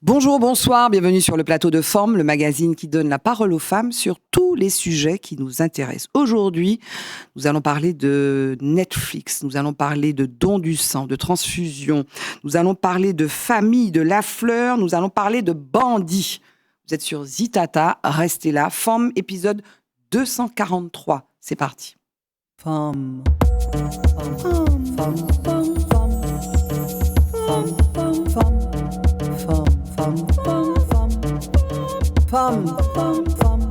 Bonjour, bonsoir, bienvenue sur le plateau de Forme, le magazine qui donne la parole aux femmes sur tous les sujets qui nous intéressent. Aujourd'hui, nous allons parler de Netflix, nous allons parler de don du sang, de transfusion, nous allons parler de famille, de la fleur, nous allons parler de bandits. Vous êtes sur Zitata, restez là. Forme, épisode 243. C'est parti. Femme. Femme. Femme. Femme. Femme. Femme. Femme, femme, femme, femme, femme,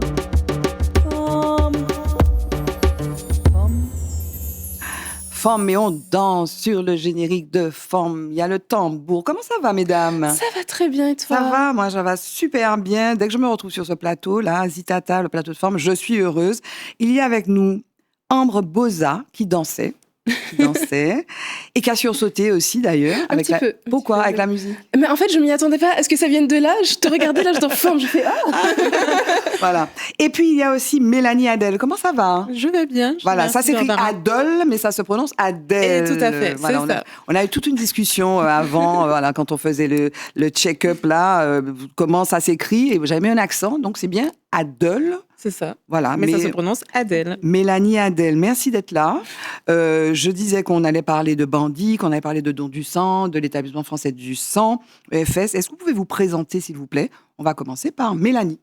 Forme, mais on danse sur le générique de Forme. Il y a le tambour. Comment ça va, mesdames? Ça va très bien, et toi? Ça va, moi, ça va super bien. Dès que je me retrouve sur ce plateau, là, Zitata, le plateau de Forme, je suis heureuse. Il y a avec nous Ambre Boza qui dansait. Et qui a sursauté aussi d'ailleurs. Peu. Pourquoi? Avec la musique? Mais en fait, je m'y attendais pas. Est-ce que ça vient de là? Je te regardais là, je t'en forme, je fais Voilà. Et puis il y a aussi Mélanie Adel. Comment ça va? Je vais bien. Voilà, ça s'écrit Adol, mais ça se prononce Adel. Et tout à fait, voilà, c'est ça. On a eu toute une discussion avant, voilà, quand on faisait le check-up là, comment ça s'écrit. Et j'avais mis un accent, donc c'est bien Adel. C'est ça. Voilà, mais ça se prononce Adèle. Mélanie Adel, merci d'être là. Je disais qu'on allait parler de bandits, qu'on allait parler de don du sang, de l'établissement français du sang, EFS. Est-ce que vous pouvez vous présenter, s'il vous plaît? On va commencer par Mélanie.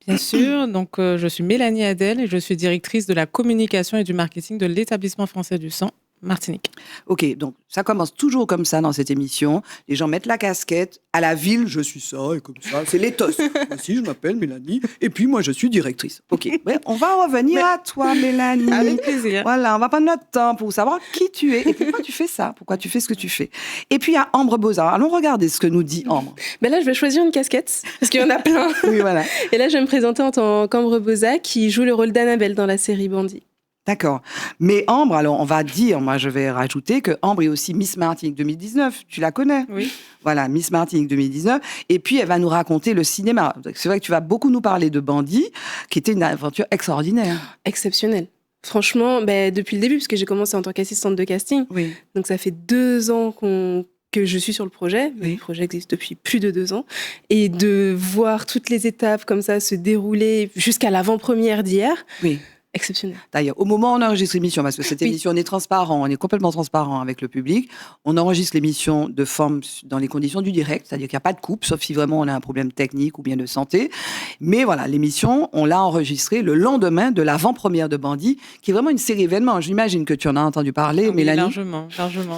Bien sûr. Donc, je suis Mélanie Adel et je suis directrice de la communication et du marketing de l'établissement français du sang, Martinique. Ok, donc ça commence toujours comme ça dans cette émission. Les gens mettent la casquette. À la ville, je suis ça et comme ça. C'est l'éthos. Aussi, je m'appelle Mélanie. Et puis, moi, je suis directrice. Ok, ouais, on va revenir à toi, Mélanie. Avec plaisir. Voilà, on va prendre notre temps pour savoir qui tu es et pourquoi tu fais ça, pourquoi tu fais ce que tu fais. Et puis, il y a Ambre Boza. Allons regarder ce que nous dit Ambre. Ben là, je vais choisir une casquette, parce qu'il y en a plein. Oui, voilà. Et là, je vais me présenter en tant qu'Ambre Boza, qui joue le rôle d'Annabelle dans la série Bandit. D'accord. Mais Ambre, alors on va dire, moi je vais rajouter que Ambre est aussi Miss Martinique 2019. Tu la connais? Oui. Voilà, Miss Martinique 2019. Et puis elle va nous raconter le cinéma. C'est vrai que tu vas beaucoup nous parler de Bandit, qui était une aventure extraordinaire. Exceptionnelle. Franchement, depuis le début, parce que j'ai commencé en tant qu'assistante de casting. Oui. Donc ça fait 2 ans que je suis sur le projet. Oui. Le projet existe depuis plus de 2 ans. Et de voir toutes les étapes comme ça se dérouler jusqu'à l'avant-première d'hier. Oui. Exceptionnel. D'ailleurs, au moment où on enregistre l'émission, parce que cette émission, on est transparent, on est complètement transparent avec le public, on enregistre l'émission de Forme dans les conditions du direct, c'est-à-dire qu'il n'y a pas de coupe, sauf si vraiment on a un problème technique ou bien de santé. Mais voilà, l'émission, on l'a enregistrée le lendemain de l'avant-première de Bandit, qui est vraiment une série événement. J'imagine que tu en as entendu parler, Mélanie. Largement.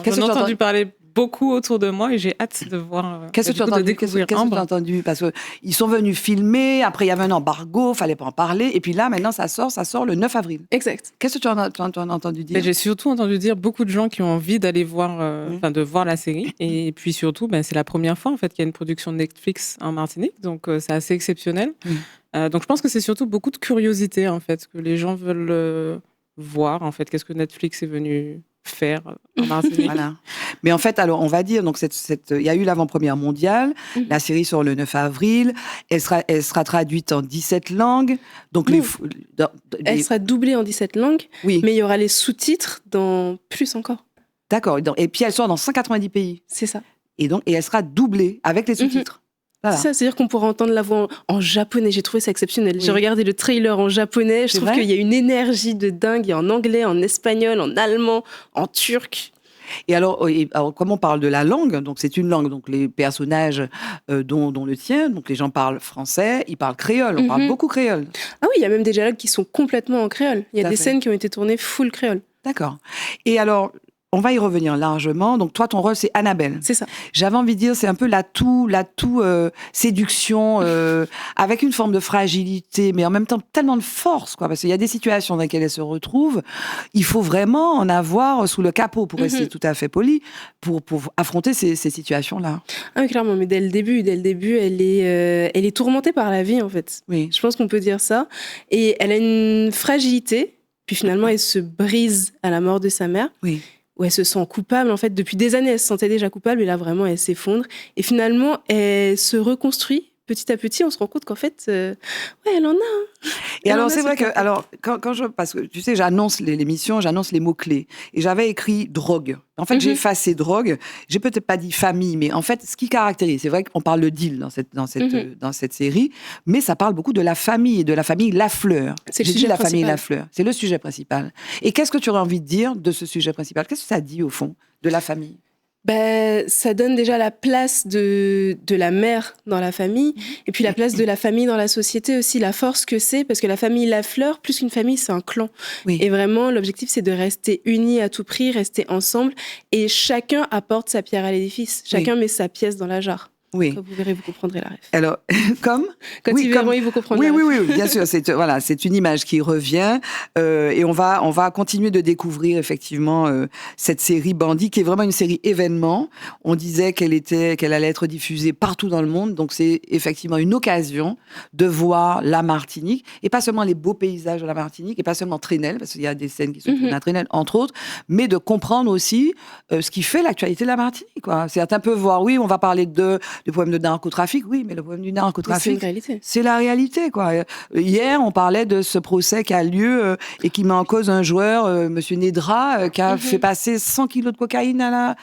Qu'est-ce que J'en ai tu entendu parler beaucoup autour de moi et j'ai hâte de voir. Qu'est-ce que tu as entendu? Parce qu'ils sont venus filmer, après il y avait un embargo, il fallait pas en parler, et puis là, maintenant, ça sort le 9 avril. Exact. Qu'est-ce que tu en as entendu dire? J'ai surtout entendu dire beaucoup de gens qui ont envie d'aller voir, de voir la série. Et puis surtout, c'est la première fois en fait qu'il y a une production de Netflix en Martinique, donc c'est assez exceptionnel. Donc je pense que c'est surtout beaucoup de curiosité en fait que les gens veulent voir en fait qu'est-ce que Netflix est venu faire en Martinique. Voilà. Mais en fait, alors on va dire, donc il y a eu l'avant-première mondiale, la série sort le 9 avril, elle sera traduite en 17 langues. Donc elle sera doublée en 17 langues, oui. Mais il y aura les sous-titres dans plus encore. D'accord. Et puis elle sort dans 190 pays. C'est ça. Et elle sera doublée avec les sous-titres. Voilà. C'est ça, c'est-à-dire qu'on pourra entendre la voix en japonais. J'ai trouvé ça exceptionnel. Oui. J'ai regardé le trailer en japonais. Je trouve qu'il y a une énergie de dingue. Il y a en anglais, en espagnol, en allemand, en turc. Et alors, comme on parle de la langue, donc c'est une langue, donc les personnages dont le tien, donc les gens parlent français, ils parlent créole, on parle beaucoup créole. Ah oui, il y a même des dialogues qui sont complètement en créole. Il y a des scènes qui ont été tournées full créole. D'accord. Et alors, on va y revenir largement. Donc, toi, ton rôle, c'est Annabelle. C'est ça. J'avais envie de dire, c'est un peu l'atout séduction, avec une forme de fragilité, mais en même temps tellement de force, quoi. Parce qu'il y a des situations dans lesquelles elle se retrouve. Il faut vraiment en avoir sous le capot, pour rester tout à fait poli, pour affronter ces situations-là. Ah oui, clairement. Mais dès le début, elle est tourmentée par la vie, en fait. Oui. Je pense qu'on peut dire ça. Et elle a une fragilité. Puis finalement, elle se brise à la mort de sa mère. Oui. Où elle se sent coupable. En fait, depuis des années, elle se sentait déjà coupable, et là, vraiment, elle s'effondre. Et finalement, elle se reconstruit petit à petit, on se rend compte qu'en fait, ouais, elle en a. Hein. Et alors, c'est vrai que, parce que tu sais, j'annonce l'émission, j'annonce les mots-clés. Et j'avais écrit drogue. En fait, j'ai effacé drogue. J'ai peut-être pas dit famille, mais en fait, ce qui caractérise, c'est vrai qu'on parle de deal dans cette série, mais ça parle beaucoup de la famille Lafleur. C'est le J'ai dit sujet la famille principal. Lafleur. C'est le sujet principal. Et qu'est-ce que tu aurais envie de dire de ce sujet principal? Qu'est-ce que ça dit, au fond, de la famille? Ça donne déjà la place de la mère dans la famille, et puis la place de la famille dans la société aussi, la force que c'est, parce que la famille Lafleur, plus qu'une famille, c'est un clan. Oui. Et vraiment, l'objectif, c'est de rester unis à tout prix, rester ensemble, et chacun apporte sa pierre à l'édifice. Chacun met sa pièce dans la jarre. Oui. Quand vous verrez, vous comprendrez la ref. Alors, Quand ils verront, ils vous comprendront. Oui, bien sûr. C'est une image qui revient, et on va continuer de découvrir effectivement cette série Bandit, qui est vraiment une série événement. On disait qu'elle allait être diffusée partout dans le monde, donc c'est effectivement une occasion de voir la Martinique, et pas seulement les beaux paysages de la Martinique, et pas seulement Trénel, parce qu'il y a des scènes qui se tournent à Trénel, entre autres, mais de comprendre aussi ce qui fait l'actualité de la Martinique, quoi. Certains peuvent voir, oui, on va parler du problème de narcotrafic, oui, mais le problème du narcotrafic, c'est une réalité. C'est la réalité, quoi. Hier, on parlait de ce procès qui a lieu et qui met en cause un joueur, Monsieur Nedra, qui a fait passer 100 kilos de cocaïne à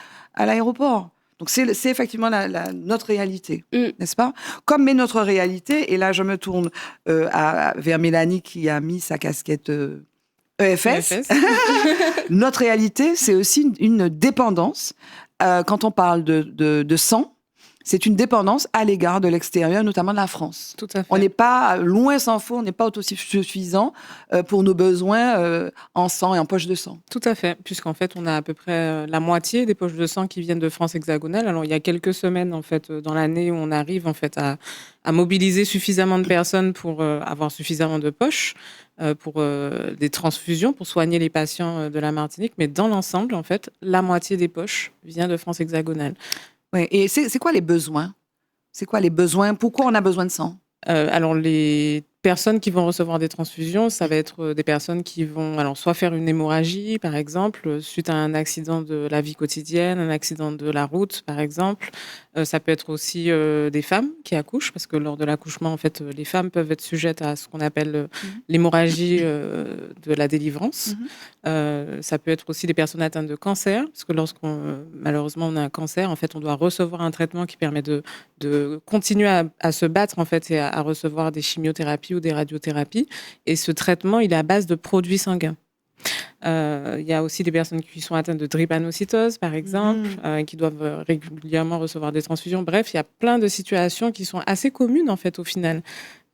l'aéroport. Donc c'est effectivement notre réalité, n'est-ce pas? Comme est notre réalité, et là je me tourne vers Mélanie qui a mis sa casquette EFS. Notre réalité, c'est aussi une dépendance. Quand on parle de sang, c'est une dépendance à l'égard de l'extérieur, notamment de la France. Tout à fait. On n'est pas, loin s'en faut, on n'est pas autosuffisant pour nos besoins en sang et en poche de sang. Tout à fait, puisqu'en fait, on a à peu près la moitié des poches de sang qui viennent de France hexagonale. Alors, il y a quelques semaines, en fait, dans l'année où on arrive, en fait, à mobiliser suffisamment de personnes pour avoir suffisamment de poches pour des transfusions, pour soigner les patients de la Martinique. Mais dans l'ensemble, en fait, la moitié des poches vient de France hexagonale. Ouais, et c'est quoi les besoins? C'est quoi les besoins? Pourquoi on a besoin de sang? Alors, les personnes qui vont recevoir des transfusions, ça va être des personnes qui vont soit faire une hémorragie, par exemple, suite à un accident de la vie quotidienne, un accident de la route, par exemple. Ça peut être aussi des femmes qui accouchent, parce que lors de l'accouchement, en fait, les femmes peuvent être sujettes à ce qu'on appelle l'hémorragie de la délivrance. Ça peut être aussi des personnes atteintes de cancer, parce que malheureusement, on a un cancer, en fait, on doit recevoir un traitement qui permet de continuer à se battre, en fait, et à recevoir des chimiothérapies ou des radiothérapies. Et ce traitement, il est à base de produits sanguins. Il y a aussi des personnes qui sont atteintes de drépanocytose, par exemple, qui doivent régulièrement recevoir des transfusions. Bref, il y a plein de situations qui sont assez communes, en fait, au final,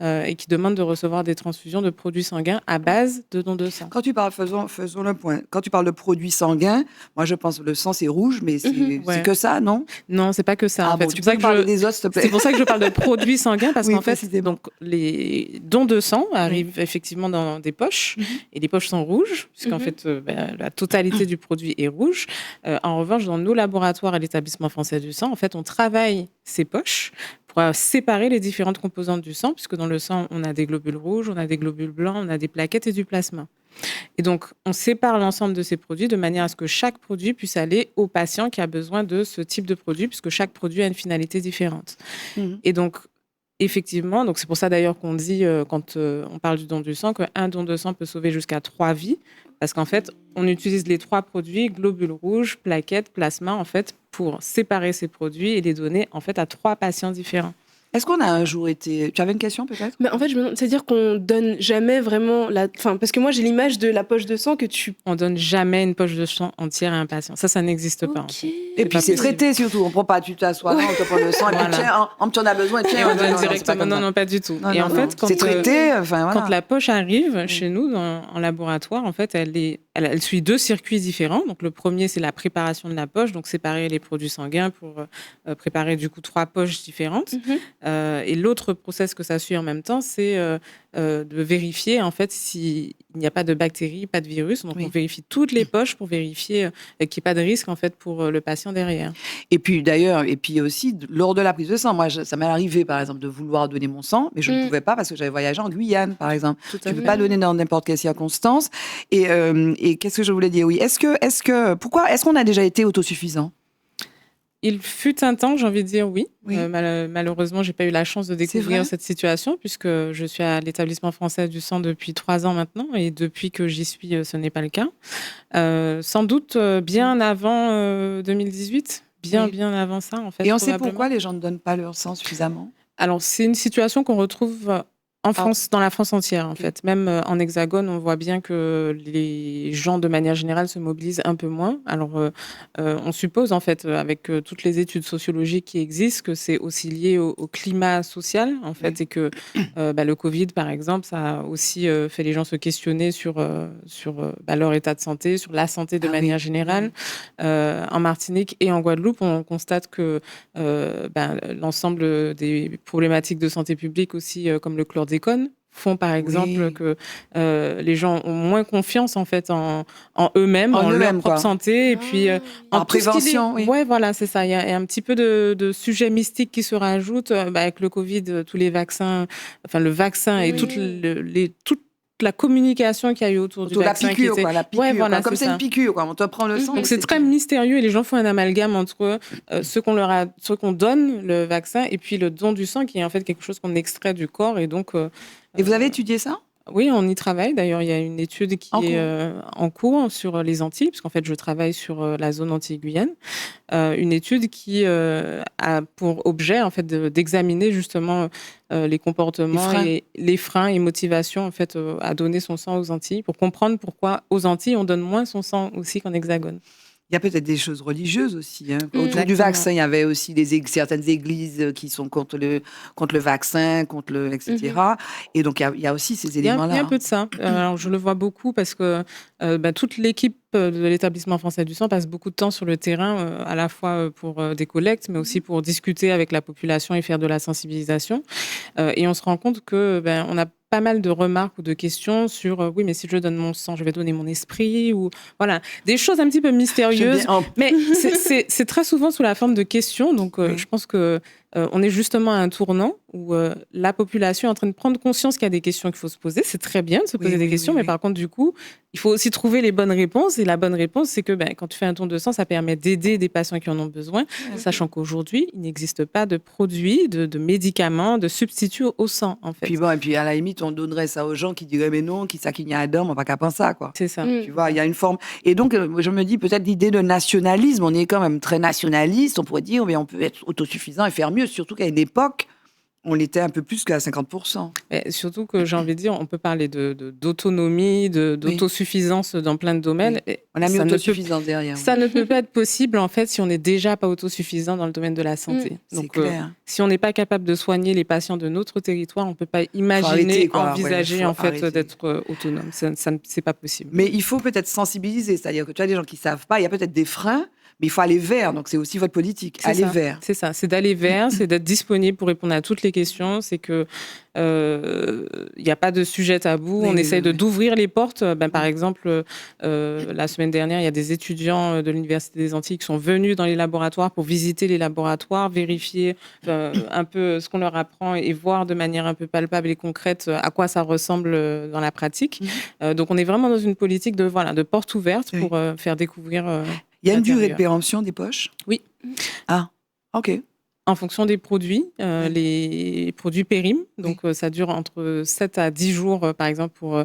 et qui demandent de recevoir des transfusions de produits sanguins à base de dons de sang. Quand tu parles, faisons le point. Quand tu parles de produits sanguins, moi je pense que le sang c'est rouge, mais c'est que ça, non? Non, c'est pas que ça. En fait, tu peux parler des os, s'il te plaît. C'est pour ça que je parle de produits sanguins, parce qu'en fait, donc les dons de sang arrivent effectivement dans des poches, et les poches sont rouges, puisqu'en fait, la totalité du produit est rouge. En revanche, dans nos laboratoires à l'Établissement français du sang, en fait, on travaille ces poches pour séparer les différentes composantes du sang, puisque dans le sang, on a des globules rouges, on a des globules blancs, on a des plaquettes et du plasma. Et donc, on sépare l'ensemble de ces produits de manière à ce que chaque produit puisse aller au patient qui a besoin de ce type de produit, puisque chaque produit a une finalité différente. Et donc, effectivement, donc c'est pour ça d'ailleurs qu'on dit, quand on parle du don du sang, qu'un don de sang peut sauver jusqu'à 3 vies, parce qu'en fait, on utilise les 3 produits, globules rouges, plaquettes, plasma, en fait, pour séparer ces produits et les donner, en fait, à 3 patients différents. Est-ce qu'on a un jour été... Tu avais une question, peut-être? Mais en fait, c'est-à-dire qu'on donne jamais vraiment parce que moi, j'ai l'image de la poche de sang que tu... On donne jamais une poche de sang entière à un patient. Ça n'existe pas. En fait. Et puis, c'est traité, surtout. On prend pas, tu t'assois là, on te prend le sang, et puis tiens, tu en as besoin, tiens. Et on donne directement. Non, pas du tout. Et en fait, c'est traité, quand la poche arrive chez nous, en laboratoire, en fait, elle suit 2 circuits différents. Donc, le premier, c'est la préparation de la poche, donc séparer les produits sanguins pour préparer, du coup, 3 poches différentes. Et l'autre process que ça suit en même temps, c'est de vérifier en fait s'il n'y a pas de bactéries, pas de virus. Donc on vérifie toutes les poches pour vérifier qu'il n'y ait pas de risque en fait pour le patient derrière. Et puis d'ailleurs, aussi lors de la prise de sang, moi ça m'est arrivé par exemple de vouloir donner mon sang, mais je ne pouvais pas parce que j'avais voyagé en Guyane par exemple. Tu ne peux pas donner dans n'importe quelle circonstance. Et qu'est-ce que je voulais dire? Oui, pourquoi est-ce qu'on a déjà été autosuffisant? Il fut un temps, j'ai envie de dire oui. Oui. Malheureusement, j'ai pas eu la chance de vrai découvrir cette situation puisque je suis à l'établissement français du sang depuis 3 ans maintenant et depuis que j'y suis, ce n'est pas le cas. Sans doute bien avant 2018, bien avant ça en fait. Et on sait probablement. pourquoi les gens ne donnent pas leur sang suffisamment? Alors c'est une situation qu'on retrouve en France, dans la France entière en fait. Même en Hexagone, on voit bien que les gens de manière générale se mobilisent un peu moins. Alors on suppose en fait avec toutes les études sociologiques qui existent que c'est aussi lié au climat social en fait et que le Covid par exemple, ça a aussi fait les gens se questionner sur leur état de santé, sur la santé de manière générale. En Martinique et en Guadeloupe, on constate que l'ensemble des problématiques de santé publique aussi comme le chlordécone font par exemple que les gens ont moins confiance en fait en eux-mêmes, en leur propre santé et puis en prévention. Ouais, voilà, c'est ça. Il y a un petit peu de sujets mystiques qui se rajoutent avec le Covid, tous les vaccins, enfin le vaccin et toute la communication qu'il y a eu autour du vaccin. La piqûre, la piqûre. Ouais, voilà, comme c'est une piqûre, on te prend le sang. Donc c'est très mystérieux et les gens font un amalgame entre ce qu'on donne, le vaccin, et puis le don du sang, qui est en fait quelque chose qu'on extrait du corps. Et donc. Et vous avez étudié ça? Oui, on y travaille. D'ailleurs, il y a une étude qui est en cours sur les Antilles, parce qu'en fait, je travaille sur la zone Antilles-Guyane. Une étude qui a pour objet en fait d'examiner justement les comportements, les freins et motivations en fait à donner son sang aux Antilles, pour comprendre pourquoi aux Antilles on donne moins son sang aussi qu'en Hexagone. Il y a peut-être des choses religieuses aussi. Autour du vaccin, il y avait aussi certaines églises qui sont contre le vaccin, etc. Et donc, il y a aussi ces éléments-là. Il y a un peu de ça. Alors, je le vois beaucoup parce que toute l'équipe de l'établissement français du sang passe beaucoup de temps sur le terrain, à la fois pour des collectes, mais aussi pour discuter avec la population et faire de la sensibilisation. Et on se rend compte que on a pas mal de remarques ou de questions sur oui, mais si je donne mon sang, je vais donner mon esprit, ou voilà, des choses un petit peu mystérieuses. Mais c'est très souvent sous la forme de questions. Donc, je pense que on est justement à un tournant où la population est en train de prendre conscience qu'il y a des questions qu'il faut se poser. C'est très bien de se poser des questions, mais par contre, du coup, il faut aussi trouver les bonnes réponses. Et la bonne réponse, c'est que quand tu fais un don de sang, ça permet d'aider des patients qui en ont besoin, sachant qu'aujourd'hui, il n'existe pas de produits, de médicaments, de substituts au sang, en fait. Et puis à la limite, on donnerait ça aux gens qui diraient mais non, qui ça qu'il y a à on va qu'à penser ça, quoi. C'est ça. Tu vois, il y a une forme. Et donc, je me dis peut-être l'idée de nationalisme. On est quand même très nationaliste. On pourrait dire mais on peut être autosuffisant et faire mieux. Surtout qu'à une époque, on l'était un peu plus qu'à 50%. Mais surtout que j'ai envie de dire, on peut parler d'autonomie, d'autosuffisance dans plein de domaines. Oui. On a mis autosuffisance derrière. Ça ne peut pas être possible, en fait, si on n'est déjà pas autosuffisant dans le domaine de la santé. Donc, clair. Si on n'est pas capable de soigner les patients de notre territoire, on ne peut pas imaginer, envisager d'être autonome. C'est pas possible. Mais il faut peut-être sensibiliser. C'est-à-dire que tu as des gens qui ne savent pas, il y a peut-être des freins, mais il faut aller vers. Donc, c'est aussi votre politique. Aller vers. C'est ça. C'est d'aller vers, c'est d'être disponible pour répondre à toutes les questions. C'est que il n'y a pas de sujet tabou. On essaye d'ouvrir les portes. Par exemple, la semaine dernière, il y a des étudiants de l'Université des Antilles qui sont venus dans les laboratoires pour visiter les laboratoires, vérifier un peu ce qu'on leur apprend et voir de manière un peu palpable et concrète à quoi ça ressemble dans la pratique. Donc, on est vraiment dans une politique de porte ouverte pour faire découvrir. Il y a une durée de péremption des poches? Oui. Ah, ok. En fonction des produits, les produits périment. Donc, ça dure entre 7 à 10 jours, par exemple, pour...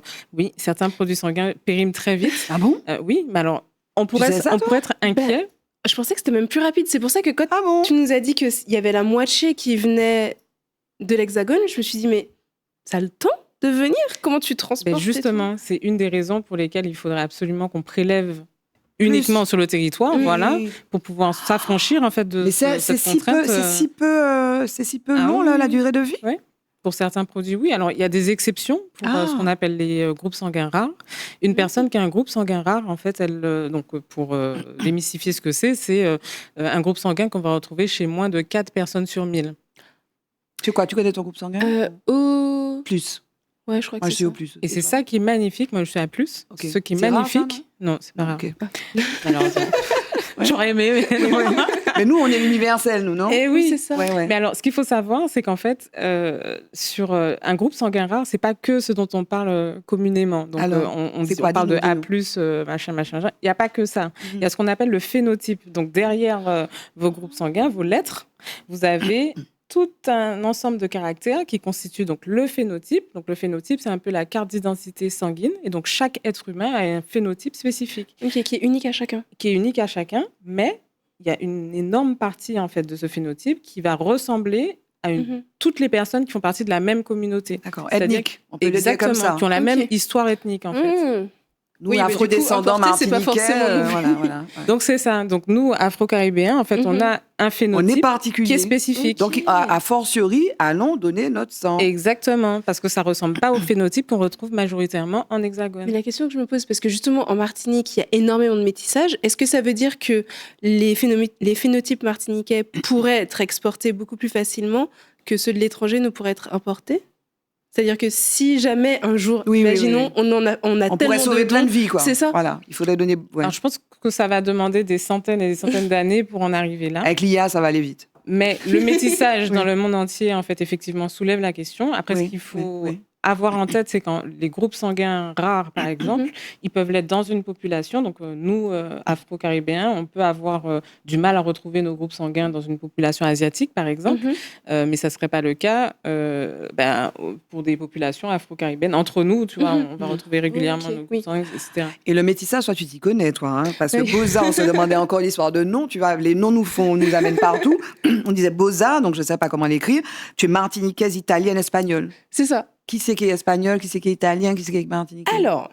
certains produits sanguins périment très vite. Ah bon? Oui, mais alors, on pourrait être inquiet. Je pensais que c'était même plus rapide. C'est pour ça que quand tu nous as dit qu'il y avait la moitié qui venait de l'Hexagone, je me suis dit, mais ça a le temps de venir? Comment tu transportes? Justement, c'est une des raisons pour lesquelles il faudrait absolument qu'on prélève uniquement sur le territoire, pour pouvoir s'affranchir en fait de cette contrainte. C'est si peu long la durée de vie. Oui. Pour certains produits, oui. Alors il y a des exceptions pour ce qu'on appelle les groupes sanguins rares. Une personne qui a un groupe sanguin rare, en fait, pour démystifier ce que c'est un groupe sanguin qu'on va retrouver chez moins de 4 personnes sur 1000. Tu connais ton groupe sanguin? Plus. Ouais, je crois que moi, je suis au plus. Et c'est ça qui est magnifique. Moi, je suis à plus. Okay. Ce qui est magnifique. Rare, ça, non, c'est pas rare. Okay. Malheureusement. J'aurais aimé. Mais... Mais nous, on est universel, nous, non? Et oui, c'est ça. Ouais. Mais alors, ce qu'il faut savoir, c'est qu'en fait, sur un groupe sanguin rare, c'est pas que ce dont on parle communément. Donc, Alors, on c'est quoi? parle de A+, Dis-nous. machin. Il n'y a pas que ça. Il y a ce qu'on appelle le phénotype. Donc, derrière vos groupes sanguins, vos lettres, vous avez tout un ensemble de caractères qui constituent donc le phénotype. Donc, le phénotype, c'est un peu la carte d'identité sanguine. Et donc, chaque être humain a un phénotype spécifique. Ok, qui est unique à chacun. Qui est unique à chacun, mais il y a une énorme partie en fait de ce phénotype qui va ressembler à toutes les personnes qui font partie de la même communauté. D'accord, C'est-à-dire ethnique, on peut le dire exactement, comme ça. qui ont la même histoire ethnique en fait. Nous, Oui, mais du coup, afro-descendants importer, c'est pas martiniquais, forcément nous. voilà. Ouais. Donc c'est ça. Donc nous, afro-caribéens, en fait, on a un On est phénotype particulier. qui est spécifique. Donc, a fortiori, allons donner notre sang. Exactement, parce que ça ressemble pas au phénotype qu'on retrouve majoritairement en hexagone. Mais la question que je me pose, parce que justement en Martinique, il y a énormément de métissage, est-ce que ça veut dire que les phénotypes martiniquais pourraient être exportés beaucoup plus facilement que ceux de l'étranger ne pourraient être importés? C'est-à-dire que si jamais un jour, imaginons, on a on tellement pourrait sauver de plein dons, de vies, quoi. c'est ça. Voilà, il faudrait donner. Ouais. Alors je pense que ça va demander des centaines et des centaines d'années pour en arriver là. Avec l'IA, ça va aller vite. Mais le métissage dans le monde entier, en fait, effectivement, soulève la question. Après, ce qu'il faut avoir en tête, c'est quand les groupes sanguins rares, par exemple, ils peuvent l'être dans une population. Donc, nous, afro-caribéens, on peut avoir du mal à retrouver nos groupes sanguins dans une population asiatique, par exemple. Mais ça ne serait pas le cas pour des populations afro-caribéennes. Entre nous, tu vois, on va retrouver régulièrement nos groupes sanguins, etc. Et le métissage, toi, tu t'y connais, toi. Hein, parce que Beaux-Arts, on se demandait encore l'histoire de noms. Tu vois, les noms nous amènent partout. On disait Beaux-Arts, donc je ne sais pas comment l'écrire. Tu es martiniquaise, italienne, espagnole. C'est ça. Qui c'est qui est espagnol, qui c'est qui est italien, qui c'est qui est martiniquais? Alors,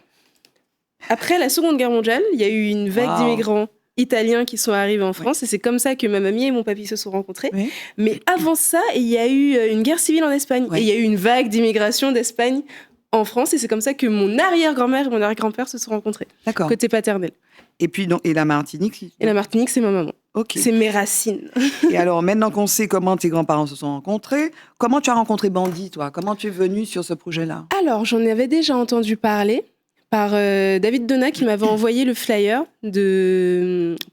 après la Seconde Guerre mondiale, il y a eu une vague d'immigrants italiens qui sont arrivés en France et c'est comme ça que ma mamie et mon papy se sont rencontrés. Oui. Mais avant ça, il y a eu une guerre civile en Espagne et il y a eu une vague d'immigration d'Espagne en France et c'est comme ça que mon arrière-grand-mère et mon arrière-grand-père se sont rencontrés. D'accord. Côté paternel. Et puis, et la Martinique? Et la Martinique, c'est ma maman. Okay. C'est mes racines. Et alors, maintenant qu'on sait comment tes grands-parents se sont rencontrés, comment tu as rencontré Bandit, toi? Comment tu es venue sur ce projet-là? Alors, j'en avais déjà entendu parler par David Donat qui m'avait envoyé le flyer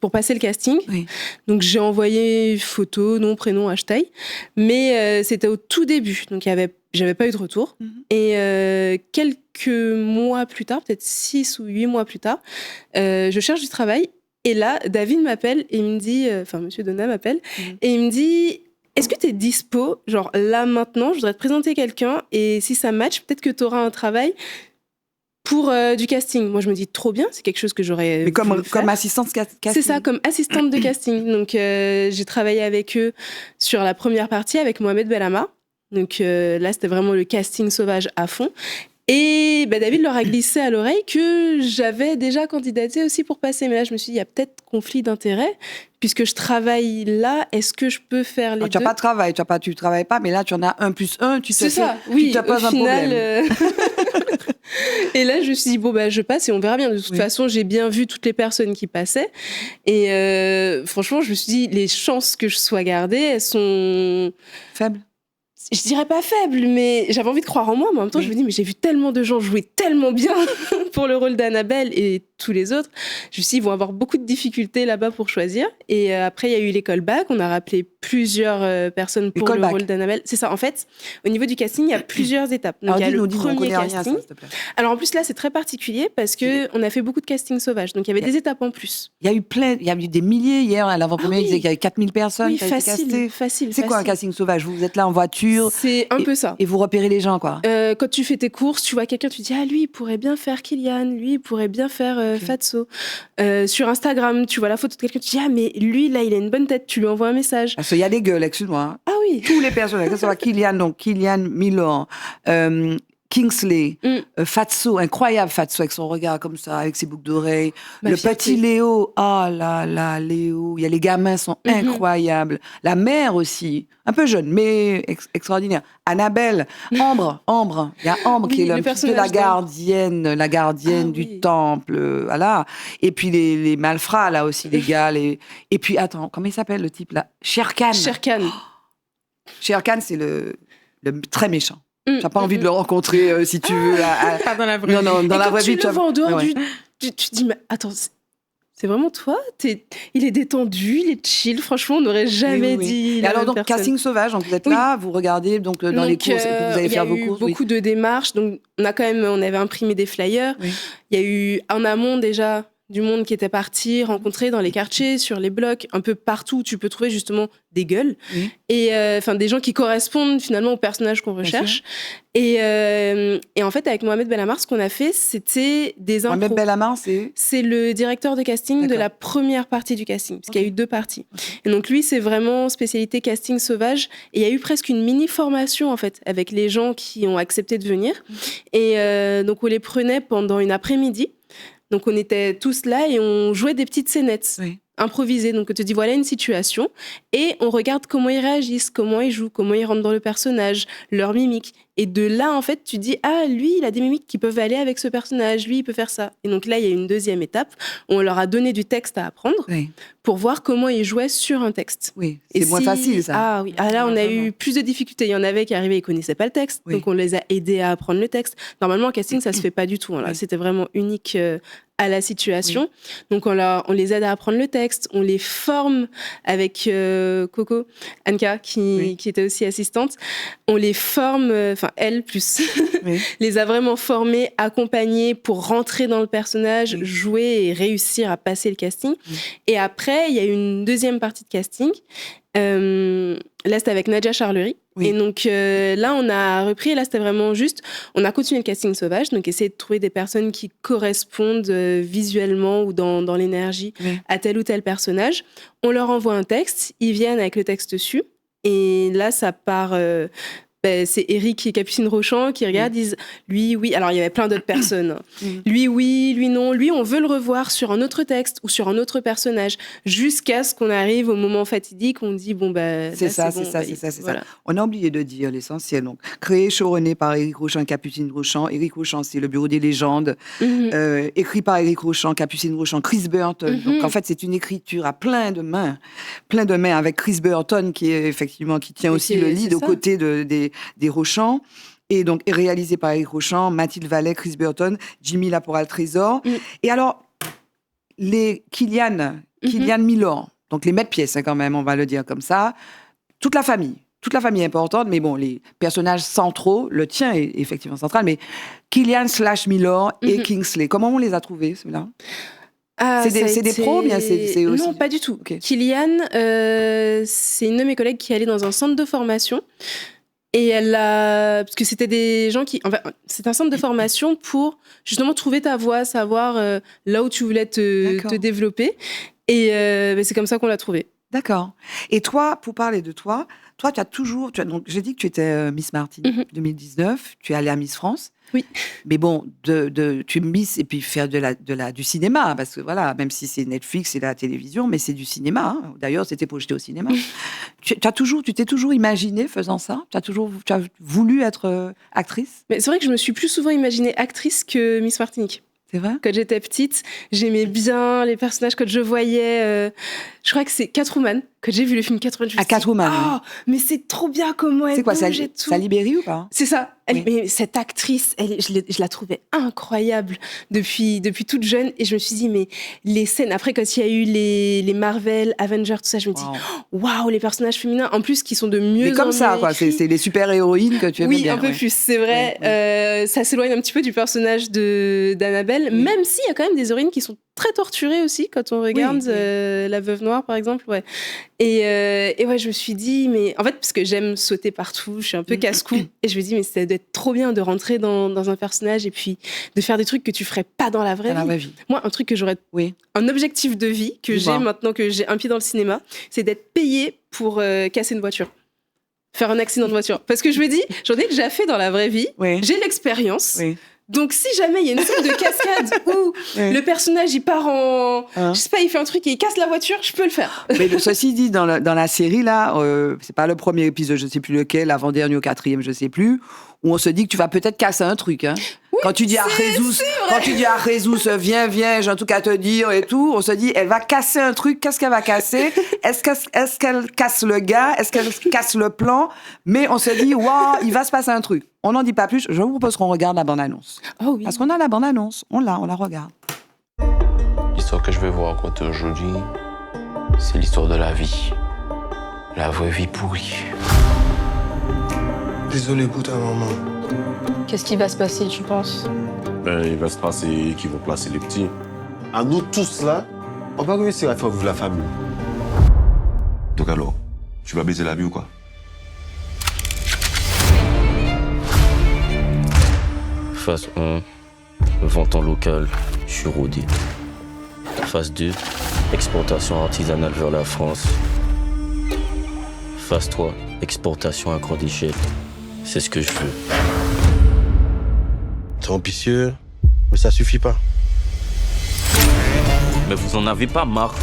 pour passer le casting. Oui. Donc, j'ai envoyé photo, nom, prénom, hashtag. Mais c'était au tout début. Donc, j'avais pas eu de retour. Et quelques mois plus tard, peut-être 6 ou 8 mois plus tard, je cherche du travail. Et là, David m'appelle et il me dit, Monsieur Donat m'appelle, et il me dit, est-ce que tu es dispo? Genre là, maintenant, je voudrais te présenter quelqu'un et si ça match, peut-être que tu auras un travail pour du casting. Moi, je me dis, trop bien, c'est quelque chose que j'aurais Mais comme assistante casting? C'est ça, comme assistante de casting. Donc, j'ai travaillé avec eux sur la première partie, avec Mohamed Belhama. Donc là, c'était vraiment le casting sauvage à fond. Et David leur a glissé à l'oreille que j'avais déjà candidaté aussi pour passer. Mais là, je me suis dit, il y a peut-être conflit d'intérêts. Puisque je travaille là, est-ce que je peux faire les deux? Tu n'as pas de travail, tu travailles pas, mais là, tu en as 1 + 1, c'est ça, oui, tu te poses un problème. Et là, je me suis dit, je passe et on verra bien. De toute façon, j'ai bien vu toutes les personnes qui passaient. Et franchement, je me suis dit, les chances que je sois gardée, elles sont... faibles. Je dirais pas faible, mais j'avais envie de croire en moi. Mais en même temps, je me dis, mais j'ai vu tellement de gens jouer tellement bien pour le rôle d'Annabelle et tous les autres. Je me suis dit, ils vont avoir beaucoup de difficultés là-bas pour choisir. Et après, il y a eu les callbacks. On a rappelé plusieurs personnes pour le rôle d'Annabelle. C'est ça. En fait, au niveau du casting, il y a plusieurs étapes. Donc, il y a le premier casting. Alors, en plus, là, c'est très particulier parce qu'on a fait beaucoup de casting sauvage. Donc, il y avait des étapes en plus. Il y a eu des milliers hier. À l'avant-première, il disait qu'il y avait 4000 personnes qui avaient été castées. Facile. C'est quoi un casting sauvage? Vous êtes là en voiture? C'est un peu ça. Et vous repérez les gens, quoi. Quand tu fais tes courses, tu vois quelqu'un, tu te dis, ah, lui, il pourrait bien faire Kylian, lui, il pourrait bien faire Fatso. Sur Instagram, tu vois la photo de quelqu'un, tu te dis, ah, mais lui, là, il a une bonne tête, tu lui envoies un message. Parce qu'il y a des gueules, excuse-moi. Ah oui. Tous les personnages, que ce soit Kylian Milor, Kingsley, Fatso, incroyable Fatso, avec son regard comme ça, avec ses boucles d'oreilles. Le petit Léo, Léo. Il y a les gamins sont incroyables. La mère aussi, un peu jeune, mais extraordinaire. Annabelle, Ambre. Il y a Ambre qui est un petit peu la gardienne du temple, voilà. Et puis les malfrats, là aussi, les gars. Et puis, attends, comment il s'appelle le type, là? Sher Khan, c'est le très méchant. Tu n'as pas envie de le rencontrer si tu veux. Pas dans la vraie vie. Non, dans la vraie vie. Tu le vois en dehors tu te dis, mais attends, c'est vraiment toi. Il est détendu, il est chill. Franchement, on n'aurait jamais dit. Et alors, donc, casting sauvage, donc vous êtes là, vous regardez dans les courses, vous allez faire vos courses. Il y a eu beaucoup de démarches. Donc, on avait imprimé des flyers. Oui. Il y a eu en amont déjà du monde qui était parti rencontrer dans les quartiers, sur les blocs, un peu partout où tu peux trouver justement des gueules et des gens qui correspondent finalement au personnage qu'on recherche. Et en fait, avec Mohamed Belhamar, ce qu'on a fait, c'était des impros. Mohamed Belhamar, c'est le directeur de casting de la première partie du casting, parce qu'il y a eu 2 parties. Et donc lui, c'est vraiment spécialité casting sauvage. Et il y a eu presque une mini-formation, en fait, avec les gens qui ont accepté de venir. Et donc, on les prenait pendant une après-midi. Donc, on était tous là et on jouait des petites scénettes improvisées. Donc, on te dit, voilà une situation et on regarde comment ils réagissent, comment ils jouent, comment ils rentrent dans le personnage, leur mimique. Et de là, en fait, tu dis, ah, lui, il a des mimiques qui peuvent aller avec ce personnage, lui, il peut faire ça. Et donc là, il y a une deuxième étape où on leur a donné du texte à apprendre pour voir comment ils jouaient sur un texte. Oui, c'est moins facile, ça. Ah oui, là, on a eu plus de difficultés. Il y en avait qui arrivaient, ils ne connaissaient pas le texte, donc on les a aidés à apprendre le texte. Normalement, en casting, ça ne se fait pas du tout. Là, c'était vraiment unique à la situation. Donc, on les aide à apprendre le texte, on les forme avec Coco, Anka, qui était aussi assistante. On les forme, elle plus, les a vraiment formés, accompagnés pour rentrer dans le personnage, jouer et réussir à passer le casting. Et après, il y a eu une deuxième partie de casting. Là, c'était avec Nadia Charlery. Et donc là, on a repris. Et là, c'était vraiment juste. On a continué le casting sauvage. Donc, essayer de trouver des personnes qui correspondent visuellement ou dans l'énergie à tel ou tel personnage. On leur envoie un texte. Ils viennent avec le texte dessus. Et là, ça part. C'est Eric et Capucine Rochant qui regardent, disent lui, oui. Alors, il y avait plein d'autres personnes. Lui, oui, lui, non. Lui, on veut le revoir sur un autre texte ou sur un autre personnage jusqu'à ce qu'on arrive au moment fatidique où on dit, c'est ça. On a oublié de dire l'essentiel. Donc, créé, showrunné par Eric Rochant et Capucine Rochant. Eric Rochant, c'est le bureau des légendes. Écrit par Eric Rochant, Capucine Rochant, Chris Burton. Donc, en fait, c'est une écriture à plein de mains avec Chris Burton qui tient aussi le lead aux côtés des Rochant, et donc réalisé par Eric Rochant, Mathilde Vallet, Chris Burton, Jimmy Laporal-Trésor. Et alors, les Kylian Milor, donc les maîtres-pièces quand même, on va le dire comme ça, toute la famille est importante, mais bon, les personnages centraux, le tien est effectivement central, mais Kylian / Milor et Kingsley, comment on les a trouvés, ceux-là? C'est des pros, bien c'est aussi... Non, pas du tout. Kylian, c'est une de mes collègues qui allait dans un centre de formation. Et parce que c'était des gens c'est un centre de formation pour justement trouver ta voie, savoir là où tu voulais te développer. Et c'est comme ça qu'on l'a trouvé. D'accord. Et toi, pour parler de toi, tu as toujours... donc, j'ai dit que tu étais Miss Martinique 2019, tu es allée à Miss France. Oui. Mais bon, tu es Miss et puis faire du cinéma, parce que voilà, même si c'est Netflix et la télévision, mais c'est du cinéma. Hein. D'ailleurs, c'était projeté au cinéma. Tu t'es toujours imaginée faisant ça? Tu as voulu être actrice? Mais c'est vrai que je me suis plus souvent imaginée actrice que Miss Martinique. C'est vrai? Quand j'étais petite, j'aimais bien les personnages. Quand je voyais, je crois que c'est Catwoman, quand j'ai vu le film Catwoman. Catwoman. Oh, mais c'est trop bien comment elle bouge et tout. C'est Sally Berry ou pas? C'est ça. Mais cette actrice, je la trouvais incroyable depuis toute jeune. Et je me suis dit, mais les scènes, après, quand il y a eu les Marvel, Avengers, tout ça, je me dis, waouh, les personnages féminins, en plus, qui sont de mieux en mieux. Mais comme ça, quoi. C'est les super-héroïnes que tu aimes bien. Oui, un peu plus, c'est vrai. Ça s'éloigne un petit peu du personnage d'Annabelle, même s'il y a quand même des héroïnes qui sont très torturées aussi, quand on regarde La Veuve Noire, par exemple. Et je me suis dit, mais en fait, parce que j'aime sauter partout, je suis un peu casse-cou, et je me dis, mais ça doit être trop bien de rentrer dans un personnage et puis de faire des trucs que tu ferais pas dans la vraie vie. Moi, un truc que j'aurais, un objectif de vie que j'ai maintenant que j'ai un pied dans le cinéma, c'est d'être payée pour casser une voiture. Faire un accident de voiture. Parce que je me dis, j'en ai déjà fait dans la vraie vie, j'ai l'expérience. Donc, si jamais il y a une scène de cascade où le personnage, il part je sais pas, il fait un truc et il casse la voiture, je peux le faire. Mais ceci dit, dans la série, là, c'est pas le premier épisode, je sais plus lequel, l'avant-dernier ou 4e, je sais plus, où on se dit que tu vas peut-être casser un truc, hein. Oui, quand tu dis à Jesus, viens, j'ai un truc à te dire et tout, on se dit, elle va casser un truc, qu'est-ce qu'elle va casser? Est-ce qu'elle casse le gars? Est-ce qu'elle casse le plan? Mais on se dit, waouh, il va se passer un truc. On n'en dit pas plus. Je vous propose qu'on regarde la bande-annonce. Oh oui. Parce qu'on a la bande-annonce. On la regarde. L'histoire que je vais vous raconter aujourd'hui, c'est l'histoire de la vie. La vraie vie pourrie. Désolé pour ta maman. Qu'est-ce qui va se passer, tu penses? Il va se passer qu'ils vont placer les petits. À nous tous là, on va réussir à faire vivre la famille. Donc alors, tu vas baiser la vie ou quoi? Phase 1, vente en local, je suis rodé. Phase 2, exportation artisanale vers la France. Phase 3, exportation à grande échelle. C'est ce que je veux. C'est ambitieux, mais ça suffit pas. Mais vous en avez pas marre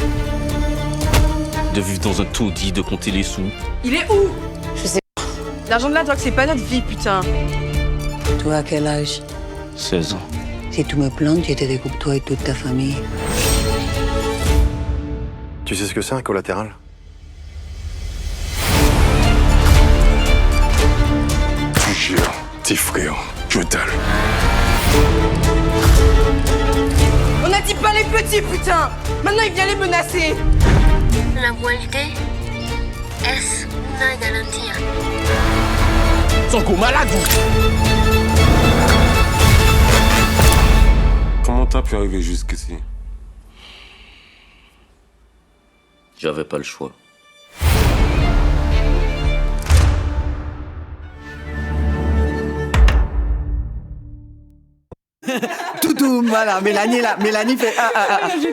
de vivre dans un taudis, de compter les sous? Il est où? Je sais pas. L'argent de la drogue, c'est pas notre vie, putain. Toi, à quel âge? 16 ans. Si tu me plantes, je te découpe toi et toute ta famille. Tu sais ce que c'est un collatéral? Je jure, tes frères, je dalle. On a dit pas les petits, putain. Maintenant, il vient les menacer. La vuelta es una garantía. Son go malade. Comment t'as pu arriver jusqu'ici? J'avais pas le choix. Toutoum, voilà, Mélanie là, Mélanie fait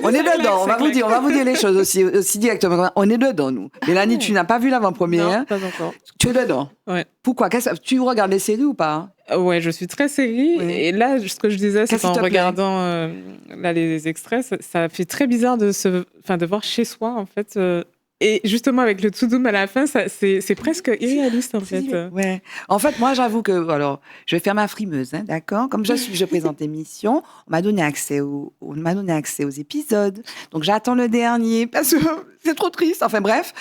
On est dedans, on va vous dire les choses aussi directement. On est dedans, nous. Mélanie, tu n'as pas vu l'avant-première? Non, pas encore. Tu es dedans? Ouais. Pourquoi? Tu regardes les séries ou pas? Ouais, je suis très série. Oui. Et là, ce que je disais, c'est Qu'est-ce qui qu'en te plaît? regardant là, les extraits, ça fait très bizarre de voir chez soi, en fait. Et justement, avec le tout doom à la fin, c'est presque irréaliste, en fait. Ouais. En fait, moi, j'avoue que, alors, je vais faire ma frimeuse, hein, d'accord? Comme je présente l'émission, on m'a donné accès aux épisodes. Donc, j'attends le dernier parce que c'est trop triste. Enfin, bref.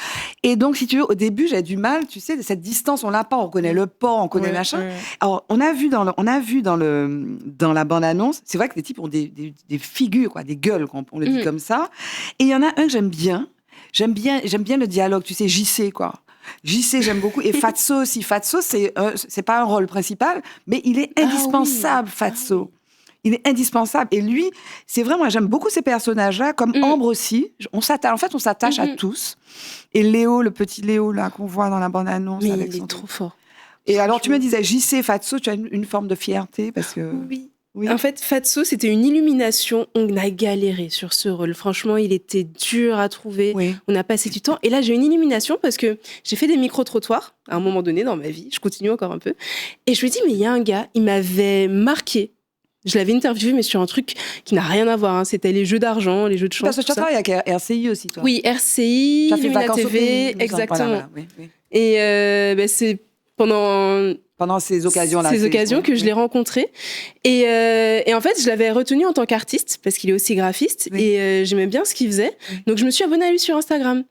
Et donc, si tu veux, au début, j'ai du mal, tu sais, cette distance, on l'a pas. On connaît le port, on connaît machin. Ouais. Alors, on a vu dans la bande-annonce, c'est vrai que les types ont des figures, quoi, des gueules, on le dit comme ça. Et il y en a un que j'aime bien. J'aime bien le dialogue, tu sais, JC, quoi. JC, j'aime beaucoup. Et Fatso aussi. Fatso, c'est pas un rôle principal, mais il est indispensable, Fatso. Il est indispensable. Et lui, c'est vrai, moi, j'aime beaucoup ces personnages-là, comme Ambre aussi. On s'attache à tous. Et Léo, le petit Léo, là, qu'on voit dans la bande-annonce. Mais avec il est trop fort. Et alors, tu me disais, JC, Fatso, tu as une forme de fierté parce que... Oui. En fait, Fatso, c'était une illumination. On a galéré sur ce rôle. Franchement, il était dur à trouver. Oui. On a passé du temps. Et là, j'ai une illumination parce que j'ai fait des micro-trottoirs à un moment donné dans ma vie. Je continue encore un peu. Et je me dis, mais il y a un gars, il m'avait marqué. Je l'avais interviewé, mais sur un truc qui n'a rien à voir. Hein. C'était les jeux d'argent, les jeux de chance. Parce que tu as travaillé avec RCI aussi, toi. Oui, RCI, Tu as fait Lumina Vacances au TV, pays, exactement. Voilà, oui. Et c'est pendant ces occasions-là. Ces occasions que je l'ai rencontré. Et en fait, je l'avais retenu en tant qu'artiste, parce qu'il est aussi graphiste, et j'aimais bien ce qu'il faisait. Donc, je me suis abonnée à lui sur Instagram.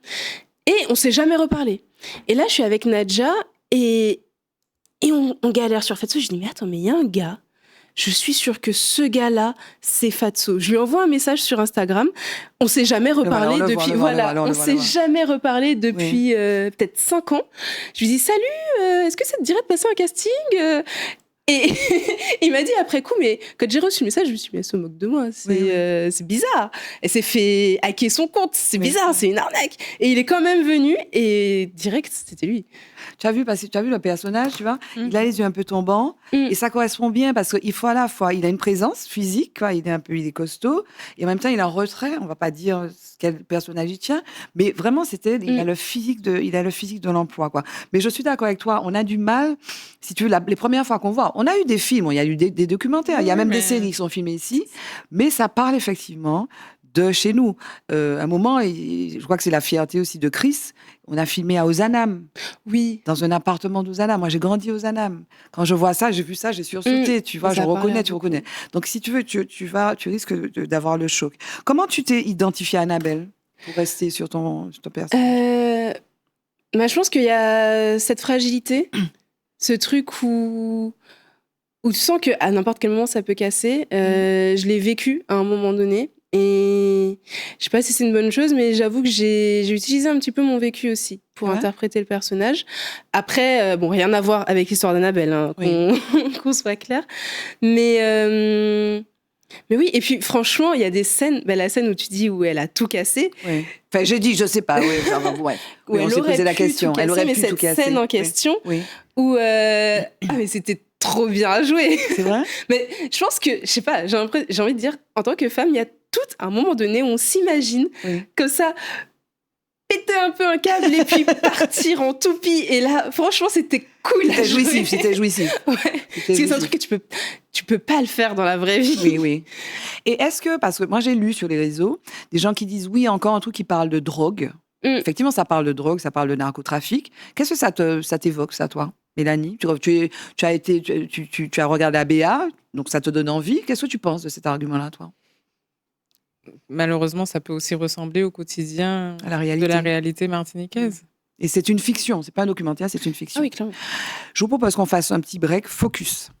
Et on s'est jamais reparlé. Et là, je suis avec Nadja, et on galère sur Fatso. Je dis, mais attends, mais il y a un gars, je suis sûre que ce gars-là, c'est Fatso. Je lui envoie un message sur Instagram. On s'est jamais reparlé depuis. On s'est jamais reparlé depuis peut-être 5 ans. Je lui dis, salut, est-ce que ça te dirait de passer un casting? Et il m'a dit après coup, mais quand j'ai reçu le message, je me suis dit, mais elle se moque de moi, c'est bizarre. Elle s'est fait hacker son compte, c'est bizarre, c'est une arnaque. Et il est quand même venu, et direct, c'était lui. Tu as vu le personnage, tu vois, il a les yeux un peu tombants, et ça correspond bien parce qu'il faut à la fois, il a une présence physique, quoi, il est costaud, et en même temps, il est en retrait, on va pas dire quel personnage il tient, mais vraiment, il a le physique de l'emploi, quoi. Mais je suis d'accord avec toi, on a du mal, si tu veux, les premières fois qu'on voit, on a eu des films, il y a eu des documentaires, il y a même des séries qui sont filmées ici, mais ça parle effectivement de chez nous. À un moment, je crois que c'est la fierté aussi de Chris, on a filmé à Ozanam. Oui. Dans un appartement d'Ozanam. Moi, j'ai grandi à Ozanam. Quand je vois ça, j'ai vu ça, j'ai sursauté. Tu vois, tu reconnais. Donc, si tu veux, tu risques d'avoir le choc. Comment tu t'es identifiée à Annabelle pour rester sur ton personnage? Je pense qu'il y a cette fragilité, ce truc où tu sens qu'à n'importe quel moment, ça peut casser. Je l'ai vécu à un moment donné. Et je sais pas si c'est une bonne chose, mais j'avoue que j'ai utilisé un petit peu mon vécu aussi pour interpréter le personnage. Après, bon, rien à voir avec l'histoire d'Annabelle, hein, qu'on soit clair. Mais oui, et puis franchement, il y a des scènes, la scène où tu dis où elle a tout cassé. Oui. Enfin, j'ai dit, je sais pas. Où on s'est posé la question. Elle aurait pu tout casser. Cette scène en question, où mais c'était trop bien joué. C'est vrai. Mais je pense que, je sais pas, j'ai envie de dire, en tant que femme, il y a tout un moment donné où on s'imagine comme ça, péter un peu un câble et puis partir en toupie. Et là, franchement, c'était cool. C'était jouissif. Ouais. Parce que c'est un truc que tu peux pas le faire dans la vraie vie. Oui. Et est-ce que, parce que moi j'ai lu sur les réseaux, des gens qui disent oui, encore un truc qui parle de drogue. Effectivement, ça parle de drogue, ça parle de narcotrafic. Qu'est-ce que ça t'évoque, ça, toi, Mélanie? Tu as regardé ABA, donc ça te donne envie. Qu'est-ce que tu penses de cet argument-là, toi? Malheureusement, ça peut aussi ressembler au quotidien de la réalité martiniquaise. Et c'est une fiction, c'est pas un documentaire, c'est une fiction. Ah oui, clairement. Je vous propose qu'on fasse un petit break, focus.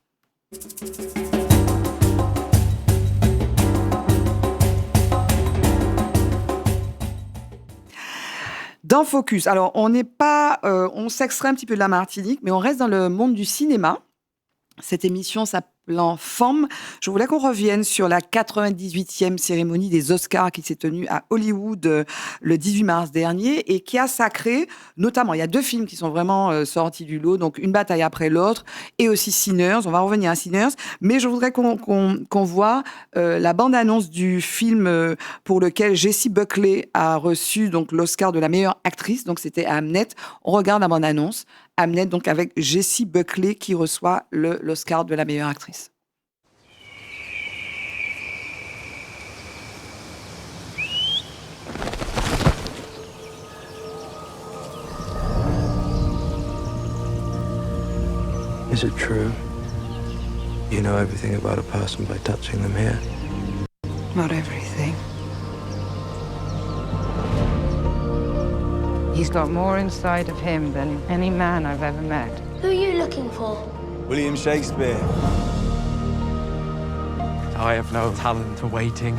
Dans Focus, alors on n'est pas, on s'extrait un petit peu de la Martinique, mais on reste dans le monde du cinéma. Cette émission s'appelant Femme, je voulais qu'on revienne sur la 98e cérémonie des Oscars qui s'est tenue à Hollywood le 18 mars dernier et qui a sacré, notamment, il y a 2 films qui sont vraiment sortis du lot, donc Une bataille après l'autre et aussi Sinners. On va revenir à Sinners, mais je voudrais qu'on voit la bande-annonce du film pour lequel Jessie Buckley a reçu donc l'Oscar de la meilleure actrice, donc c'était Hamnet. On regarde la bande-annonce. Hamnet, donc avec Jessie Buckley qui reçoit l'Oscar de la meilleure actrice. Is it true? You know everything about a person by touching them here? Not everything. He's got more inside of him than any man I've ever met. Who are you looking for? William Shakespeare. I have no talent for waiting.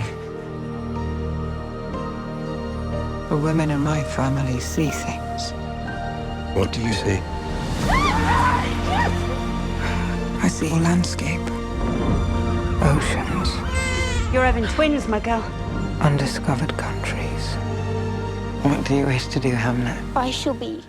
The women in my family see things. What do you see? I see a landscape. Oceans. You're having twins, my girl. Undiscovered countries. What do you wish to do, Hamlet? I shall be.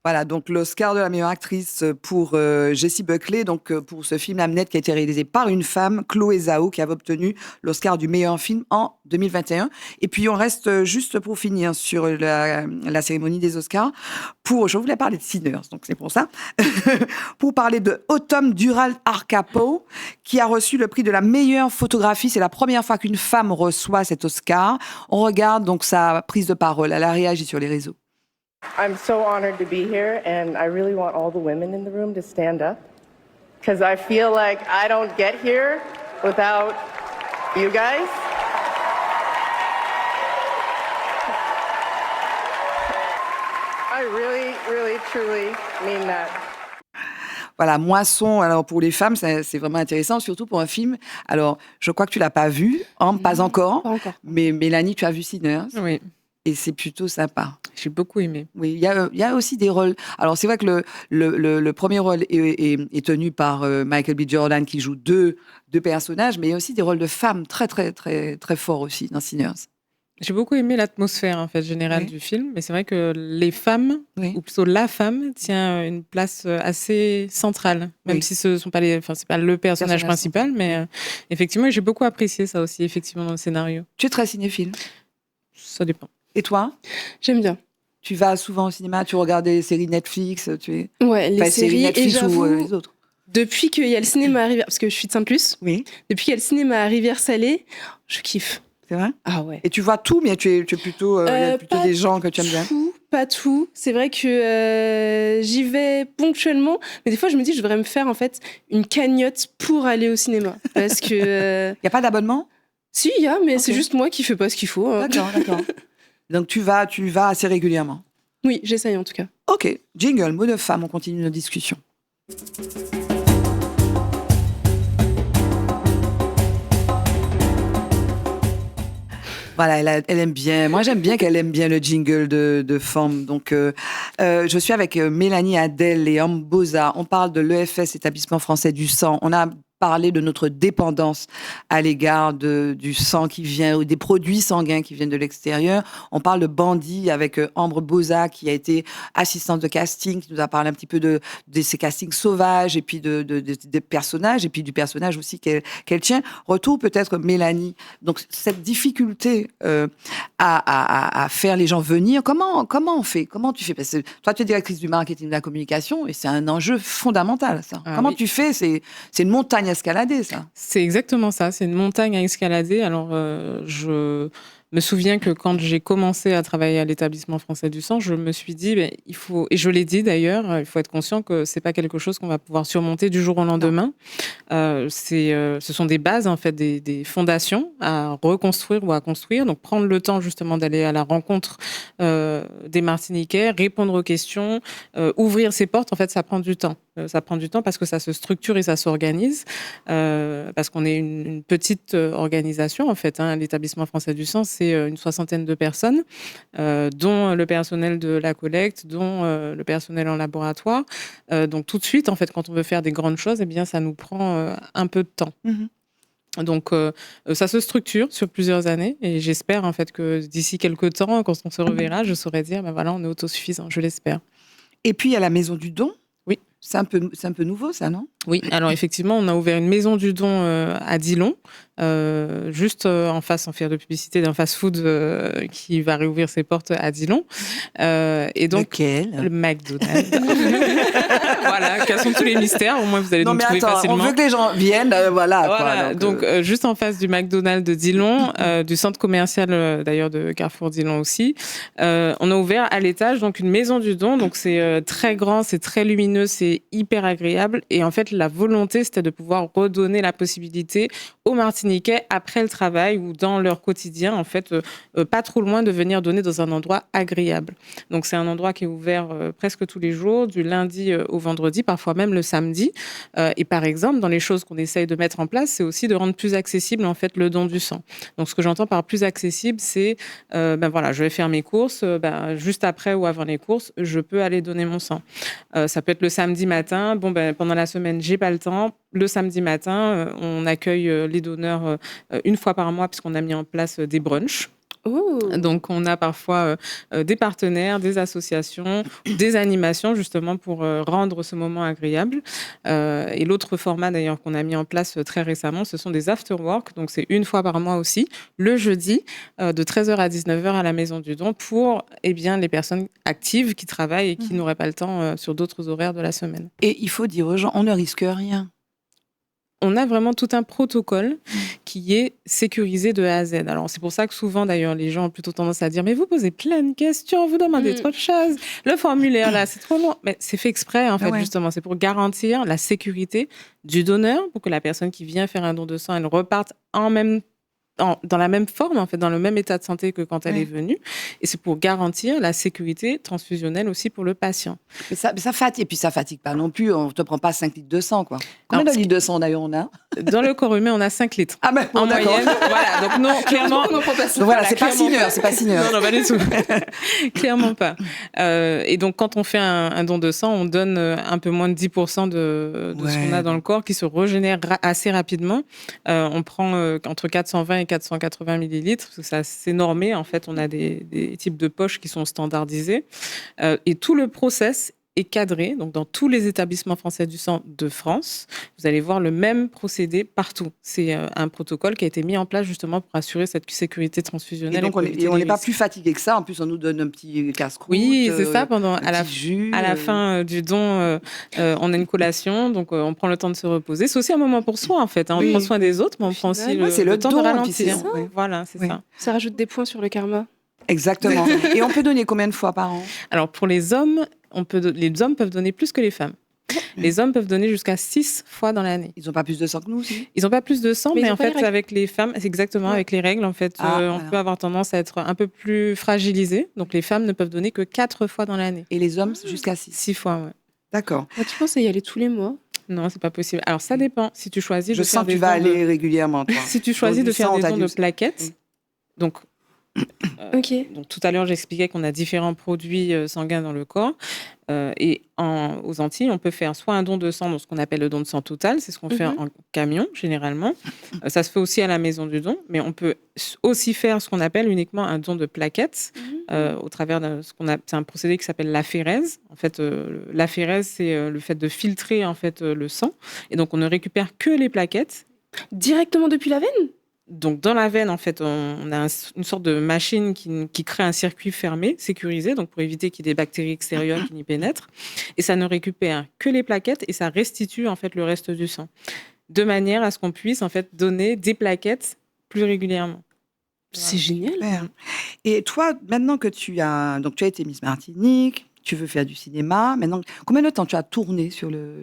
Voilà, donc l'Oscar de la meilleure actrice pour Jessie Buckley, donc pour ce film Hamnet qui a été réalisé par une femme, Chloé Zhao, qui avait obtenu l'Oscar du meilleur film en 2021. Et puis on reste juste pour finir sur la cérémonie des Oscars. Je voulais parler de Sinners, donc c'est pour ça. Pour parler de Autumn Durald Arcapo, qui a reçu le prix de la meilleure photographie. C'est la première fois qu'une femme reçoit cet Oscar. On regarde donc sa prise de parole. Elle a réagi sur les réseaux. I'm so honored to be here, and I really want all the women in the room to stand up, because I feel like I don't get here without you guys. I really, really, truly mean that. Voilà, Moisson, alors pour les femmes, c'est vraiment intéressant, surtout pour un film. Alors, je crois que tu l'as pas vu, hein, pas encore. Pas encore. Mais Mélanie, tu as vu Sinners. Oui. Et c'est plutôt sympa. J'ai beaucoup aimé. Oui, il y a aussi des rôles. Alors, c'est vrai que le premier rôle est tenu par Michael B. Jordan, qui joue deux personnages, mais il y a aussi des rôles de femmes très, très, très, très forts aussi dans Sinners. J'ai beaucoup aimé l'atmosphère en fait générale du film, mais c'est vrai que les femmes, ou plutôt la femme, tient une place assez centrale, même si ce sont pas c'est pas le personnage principal, mais effectivement, j'ai beaucoup apprécié ça aussi effectivement dans le scénario. Tu es très cinéphile? Ça dépend. Et toi? J'aime bien. Tu vas souvent au cinéma, tu regardes des séries Netflix, Ouais, les séries Netflix et j'avoue, ou les autres. Depuis qu'il y a le cinéma à Rivière, parce que je suis de Sainte-Luce, depuis qu'il y a le cinéma à Rivière-Salée, je kiffe. C'est vrai? Ah ouais. Et tu vois tout, mais tu es plutôt, il y a plutôt des gens que tu aimes bien. Pas tout. C'est vrai que j'y vais ponctuellement, mais des fois je me dis je devrais me faire en fait une cagnotte pour aller au cinéma, parce que. Il y a pas d'abonnement? Si, il y a, mais c'est juste moi qui fais pas ce qu'il faut. Hein. D'accord. Donc tu vas assez régulièrement? Oui, j'essaye en tout cas. Ok, jingle, mot de femme, on continue notre discussion. Voilà, elle aime bien. Moi, j'aime bien qu'elle aime bien le jingle de Forme. Donc, je suis avec Mélanie Adel et Ambosa. On parle de l'EFS, Établissement français du sang. On a parler de notre dépendance à l'égard du sang qui vient, ou des produits sanguins qui viennent de l'extérieur. On parle de Bandit avec Ambre Boza, qui a été assistante de casting, qui nous a parlé un petit peu de ces castings sauvages, et puis des personnages, et puis du personnage aussi qu'elle tient. Retour peut-être Mélanie. Donc, cette difficulté à faire les gens venir, comment on fait? Comment tu fais? Parce que toi, tu es directrice du marketing de la communication, et c'est un enjeu fondamental, ça. Comment tu fais? C'est une montagne à escalader, ça. C'est exactement ça, c'est une montagne à escalader. Alors, je me souviens que quand j'ai commencé à travailler à l'établissement français du sang, je me suis dit, il faut, et je l'ai dit d'ailleurs, il faut être conscient que c'est pas quelque chose qu'on va pouvoir surmonter du jour au lendemain. Ce sont des bases, en fait, des fondations à reconstruire ou à construire. Donc, prendre le temps, justement, d'aller à la rencontre des Martiniquais, répondre aux questions, ouvrir ses portes, en fait, ça prend du temps. Ça prend du temps parce que ça se structure et ça s'organise, parce qu'on est une petite organisation, en fait. L'établissement français du sang, c'est une 60aine de personnes, dont le personnel de la collecte, dont le personnel en laboratoire. Donc tout de suite, en fait, quand on veut faire des grandes choses, eh bien, ça nous prend un peu de temps. Mm-hmm. Donc ça se structure sur plusieurs années, et j'espère, en fait, que d'ici quelques temps, quand on se reverra, je saurai dire, voilà, on est autosuffisant, je l'espère. Et puis, il y a la Maison du Don. Oui. C'est un peu nouveau, ça, non? Oui, alors effectivement, on a ouvert une Maison du Don à Dillon, juste en face, sans faire de publicité, d'un fast-food qui va réouvrir ses portes à Dillon. Et donc, lequel? Le McDonald's. Voilà, quels sont tous les mystères? Au moins, vous allez nous trouver facilement. On veut que les gens viennent, voilà. Quoi, donc juste en face du McDonald's de Dillon, du centre commercial d'ailleurs de Carrefour Dillon aussi. On a ouvert à l'étage donc une Maison du Don. Donc c'est très grand, c'est très lumineux, c'est hyper agréable. Et en fait, la volonté, c'était de pouvoir redonner la possibilité aux Martiniquais, après le travail ou dans leur quotidien, en fait, pas trop loin, de venir donner dans un endroit agréable. Donc, c'est un endroit qui est ouvert presque tous les jours, du lundi au vendredi, parfois même le samedi. Et par exemple, dans les choses qu'on essaye de mettre en place, c'est aussi de rendre plus accessible, en fait, le don du sang. Donc, ce que j'entends par plus accessible, c'est, voilà, je vais faire mes courses, juste après ou avant les courses, je peux aller donner mon sang. Ça peut être le samedi matin. Pendant la semaine, j'ai pas le temps. Le samedi matin, on accueille les donneurs une fois par mois, puisqu'on a mis en place des brunchs. Ooh. Donc, on a parfois des partenaires, des associations, des animations, justement, pour rendre ce moment agréable. Et l'autre format, d'ailleurs, qu'on a mis en place très récemment, ce sont des after-work. Donc, c'est une fois par mois aussi, le jeudi, de 13h à 19h à la Maison du Don, pour les personnes actives qui travaillent et qui n'auraient pas le temps sur d'autres horaires de la semaine. Et il faut dire aux gens, on ne risque rien. On a vraiment tout un protocole qui est sécurisé de A à Z. Alors, c'est pour ça que souvent, d'ailleurs, les gens ont plutôt tendance à dire « Mais vous posez plein de questions, vous demandez trop de choses. Le formulaire, là, c'est trop long. » Mais c'est fait exprès, en fait, justement. C'est pour garantir la sécurité du donneur, pour que la personne qui vient faire un don de sang, elle reparte dans la même forme, en fait, dans le même état de santé que quand elle est venue. Et c'est pour garantir la sécurité transfusionnelle aussi pour le patient. Mais ça fatigue. Et puis, ça fatigue pas non plus. On ne te prend pas 5 litres de sang, quoi. Combien de litres de sang, d'ailleurs, on a? Dans le corps humain, on a 5 litres. Ah ben, en moyenne. Voilà. Donc, non, clairement. Donc, voilà, c'est pas sineur. C'est pas sineur. Non, pas du tout. Clairement pas. Et donc, quand on fait un don de sang, on donne un peu moins de 10% de ce qu'on a dans le corps, qui se régénère assez rapidement. On prend entre 420 et 480 millilitres, parce que c'est assez normé. En fait, on a des types de poches qui sont standardisés. Et tout le process est cadré. Donc, dans tous les établissements français du sang de France, vous allez voir le même procédé partout. C'est un protocole qui a été mis en place justement pour assurer cette sécurine transfusionnelle. Et donc, on n'est pas plus fatigué que ça. En plus, on nous donne un petit casse-croûte. Oui, c'est ça. À la fin du don, on a une collation. Donc, on prend le temps de se reposer. C'est aussi un moment pour soi, en fait. On prend soin des autres, mais on prend aussi le temps de ralentir. Voilà, c'est ça. Ça rajoute des points sur le karma. Exactement. Et on peut donner combien de fois par an? Alors, pour les hommes, les hommes peuvent donner plus que les femmes. Les hommes peuvent donner jusqu'à 6 fois dans l'année. Ils n'ont pas plus de sang que nous aussi? Ils n'ont pas plus de sang, mais en fait, avec les femmes, c'est exactement avec les règles, en fait, on peut avoir tendance à être un peu plus fragilisé. Donc, les femmes ne peuvent donner que 4 fois dans l'année. Et les hommes, jusqu'à 6? 6 fois, oui. D'accord. Tu penses à y aller tous les mois? Non, c'est pas possible. Alors, ça dépend. Si tu choisis Je sens que tu vas aller régulièrement, toi. Si tu choisis de faire des dons de plaquettes, donc Donc tout à l'heure, j'expliquais qu'on a différents produits sanguins dans le corps. Aux Antilles, on peut faire soit un don de sang, dans ce qu'on appelle le don de sang total, c'est ce qu'on fait en camion généralement. Ça se fait aussi à la maison du don, mais on peut aussi faire ce qu'on appelle uniquement un don de plaquettes au travers c'est un procédé qui s'appelle l'aphérèse. En fait, l'aphérèse, c'est le fait de filtrer en fait le sang, et donc on ne récupère que les plaquettes directement depuis la veine. Donc, dans la veine, en fait, on a une sorte de machine qui crée un circuit fermé, sécurisé, donc pour éviter qu'il y ait des bactéries extérieures qui n'y pénètrent. Et ça ne récupère que les plaquettes et ça restitue, en fait, le reste du sang. De manière à ce qu'on puisse, en fait, donner des plaquettes plus régulièrement. C'est génial. Super. Et toi, maintenant que tu as été Miss Martinique, tu veux faire du cinéma, maintenant, combien de temps tu as tourné sur le...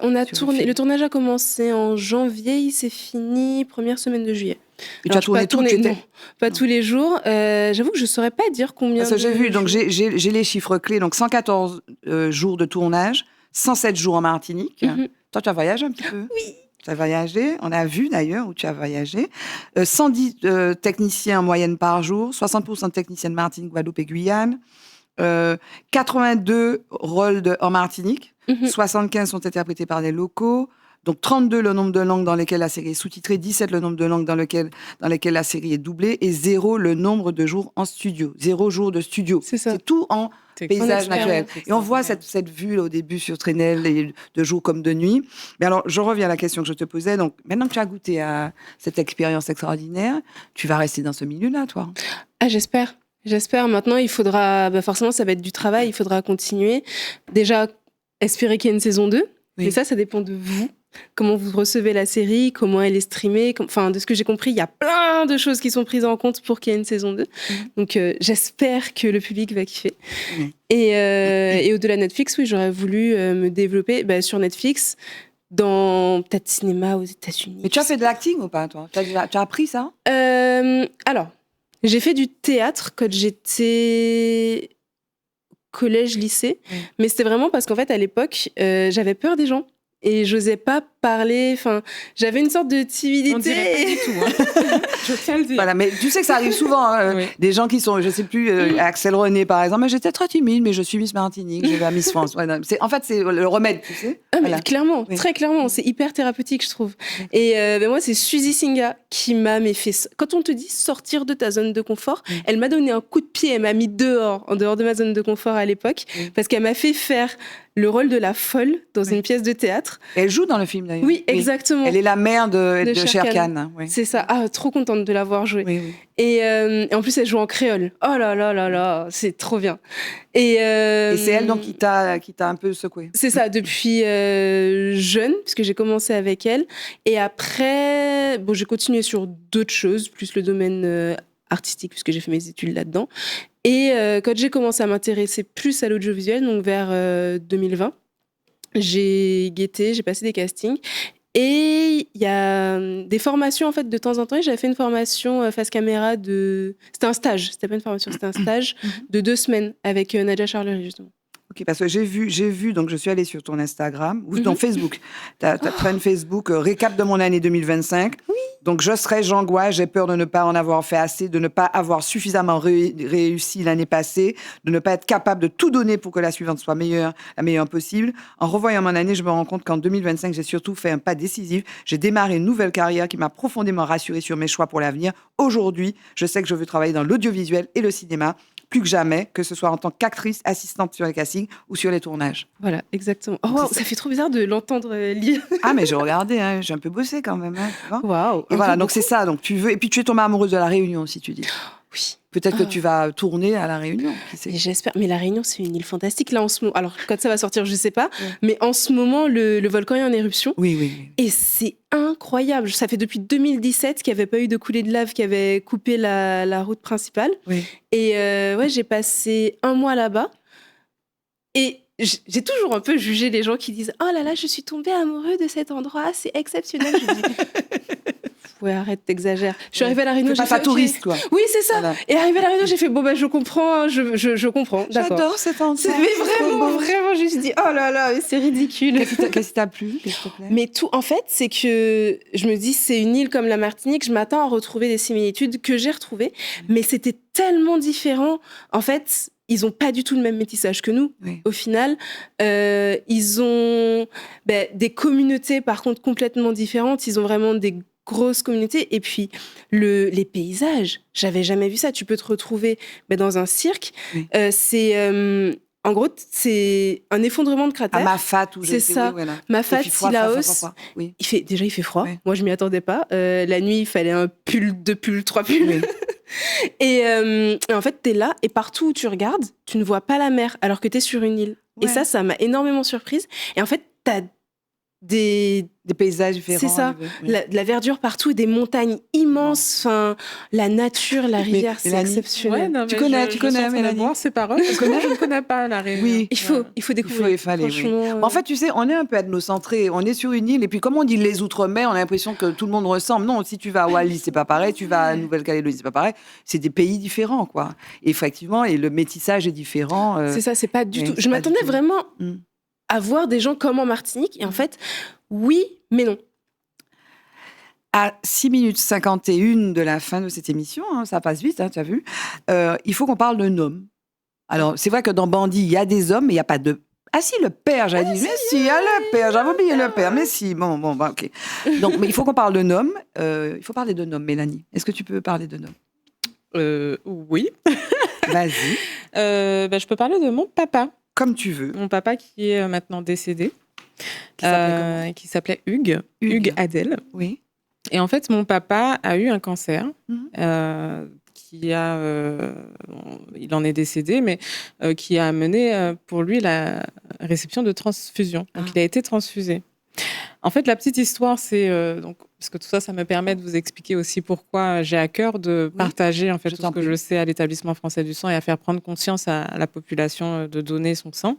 on a tourné. Le tournage a commencé en janvier, il s'est fini première semaine de juillet. Et tu as tourné tout Non, pas tous les jours. J'avoue que je saurais pas dire combien. Parce que j'ai vu, donc j'ai les chiffres clés, donc 114 jours de tournage, 107 jours en Martinique. Toi, tu as voyagé un petit peu? Oui. Tu as voyagé, on a vu d'ailleurs où tu as voyagé. 110 techniciens en moyenne par jour, 60% de techniciens de Martinique, Guadeloupe et Guyane. 82 rôles en Martinique, 75 sont interprétés par des locaux, donc 32 le nombre de langues dans lesquelles la série est sous-titrée, 17 le nombre de langues dans lesquelles la série est doublée, et 0 le nombre de jours en studio. 0 jours de studio. C'est tout en paysage naturel. Et on voit cette vue là, au début sur Trenel, de jour comme de nuit. Mais alors, je reviens à la question que je te posais. Donc, maintenant que tu as goûté à cette expérience extraordinaire, tu vas rester dans ce milieu-là, toi? Ah, j'espère. Maintenant, il faudra... forcément, ça va être du travail. Il faudra continuer. Déjà, espérer qu'il y ait une saison 2. Oui. Mais ça dépend de vous. Comment vous recevez la série, comment elle est streamée. De ce que j'ai compris, il y a plein de choses qui sont prises en compte pour qu'il y ait une saison 2. Donc, j'espère que le public va kiffer. Et au-delà de Netflix, oui, j'aurais voulu me développer sur Netflix, dans peut-être cinéma aux États-Unis. Mais tu as fait de l'acting ou pas, toi? Tu as appris ça? Alors... J'ai fait du théâtre quand j'étais collège, lycée. Mais c'était vraiment parce qu'en fait, à l'époque, j'avais peur des gens. Et j'osais pas parler. Enfin, j'avais une sorte de timidité. On dirait pas du tout. Je tiens à le dire. Voilà, mais tu sais que ça arrive souvent. Des gens qui sont, je sais plus, Axel René par exemple. Mais j'étais très timide, mais je suis Miss Martinique, je vais à Miss France. En fait, c'est le remède, tu sais. Mais clairement, très clairement, c'est hyper thérapeutique, je trouve. Et moi, c'est Suzy Singa qui m'a fait. Quand on te dit sortir de ta zone de confort, elle m'a donné un coup de pied. Elle m'a mis en dehors de ma zone de confort à l'époque, parce qu'elle m'a fait faire le rôle de la folle dans une pièce de théâtre. Et elle joue dans le film d'ailleurs. Oui, exactement. Elle est la mère de Sher Khan. C'est ça. Ah, trop contente de l'avoir jouée. Et en plus, elle joue en créole. Oh là là là là, c'est trop bien. Et c'est elle donc qui t'a un peu secoué. C'est ça, depuis jeune, puisque j'ai commencé avec elle. Et après, j'ai continué sur d'autres choses, plus le domaine artistique, puisque j'ai fait mes études là-dedans. Et quand j'ai commencé à m'intéresser plus à l'audiovisuel, donc vers 2020, j'ai guetté, j'ai passé des castings. Et il y a des formations, en fait, de temps en temps. J'avais fait une formation face caméra C'était un stage, c'était pas une formation, c'était un stage de 2 semaines avec Nadia Charlery, justement. Ok, parce que j'ai vu, donc je suis allée sur ton Instagram, ou dans Facebook. Tu as un Facebook, récap de mon année 2025. Oui. Donc, je serai Jean Gouin, j'ai peur de ne pas en avoir fait assez, de ne pas avoir suffisamment réussi l'année passée, de ne pas être capable de tout donner pour que la suivante soit la meilleure possible. En revoyant mon année, je me rends compte qu'en 2025, j'ai surtout fait un pas décisif. J'ai démarré une nouvelle carrière qui m'a profondément rassurée sur mes choix pour l'avenir. Aujourd'hui, je sais que je veux travailler dans l'audiovisuel et le cinéma, plus que jamais, que ce soit en tant qu'actrice, assistante sur les castings ou sur les tournages. Voilà, exactement. Oh, wow, ça fait trop bizarre de l'entendre lire. Ah, mais j'ai regardé, j'ai un peu bossé quand même. Waouh. Et voilà, donc c'est ça. Donc tu veux, et puis tu es tombée amoureuse de La Réunion, si tu dis. Oui. Peut-être que tu vas tourner à La Réunion. Qui sait. Mais j'espère. Mais La Réunion, c'est une île fantastique. Là, en ce moment. Alors, quand ça va sortir, je sais pas. Mais en ce moment, le volcan est en éruption. Oui. Et c'est incroyable. Ça fait depuis 2017 qu'il n'y avait pas eu de coulée de lave qui avait coupé la route principale. Oui. Et j'ai passé 1 mois là-bas. Et j'ai toujours un peu jugé les gens qui disent « Oh là là, je suis tombée amoureuse de cet endroit, c'est exceptionnel ». Je dis Ouais, arrête, t'exagères. Je suis arrivée à la Réunion, j'ai fait... pas touriste, quoi. Oui, c'est ça. Voilà. Et arrivée à la Réunion, j'ai fait, bon, bah, je comprends, hein, je comprends. D'accord. J'adore cette ensemble. Mais vraiment, je me suis dit, oh là là, mais c'est ridicule. Qu'est-ce qui t'a plu? Qu'est-ce qui te plaît? Mais tout, en fait, c'est que je me dis, c'est une île comme la Martinique, je m'attends à retrouver des similitudes que j'ai retrouvées, mais c'était tellement différent. En fait, ils n'ont pas du tout le même métissage que nous. Oui. Au final, ils ont des communautés, par contre, complètement différentes. Ils ont vraiment des grosses communautés. Et puis, les paysages, j'avais jamais vu ça. Tu peux te retrouver dans un cirque. Oui. En gros, c'est un effondrement de cratère. À Mafat, où c'est ça. Oui, voilà. Mafat, Sillaos. Oui. Il fait froid. Oui. Moi, je m'y attendais pas. La nuit, il fallait un pull, 2 pulls, 3 pulls. Oui. Et en fait, t'es là et partout où tu regardes, tu ne vois pas la mer alors que t'es sur une île. Ouais. Et ça m'a énormément surprise. Et en fait, t'as des paysages différents. C'est ça, oui. De la verdure partout, des montagnes immenses, enfin, la nature, la rivière, c'est exceptionnel. Ouais, non, tu connais, Mélanie. Voir ces paroles, parce que moi, je ne connais pas la Réunion. Oui, il faut découvrir. Il fallait, oui. En fait, tu sais, on est un peu ethnocentré. On est sur une île, et puis comme on dit les Outre-mer, on a l'impression que tout le monde ressemble. Non, si tu vas à Wallis, c'est pas pareil. Tu vas à Nouvelle-Calédonie, c'est pas pareil. C'est des pays différents, quoi. Et effectivement, et le métissage est différent. C'est ça, c'est pas du tout. Je m'attendais vraiment à voir des gens comme en Martinique, et en fait, oui, mais non. À 6 minutes 51 de la fin de cette émission, hein, ça passe vite, hein, tu as vu, il faut qu'on parle d'un homme. Alors, c'est vrai que dans Bandit, il y a des hommes, mais il n'y a pas de... Ah si, le père, j'avais dit. Mais si, il y a le père, j'avais oublié le père. Mais si, bon, ok. Donc, mais il faut qu'on parle d'un homme. Il faut parler d'un homme, Mélanie. Est-ce que tu peux parler d'un homme? Oui. Vas-y. Je peux parler de mon papa. Comme tu veux. Mon papa qui est maintenant décédé. Qui s'appelait Hugues Adel. Oui. Et en fait, mon papa a eu un cancer il en est décédé, mais qui a amené pour lui la réception de transfusion. Donc, il a été transfusé. En fait, la petite histoire, c'est parce que tout ça, ça me permet de vous expliquer aussi pourquoi j'ai à cœur de partager en fait tout ce que je sais à l'établissement français du sang et à faire prendre conscience à la population de donner son sang.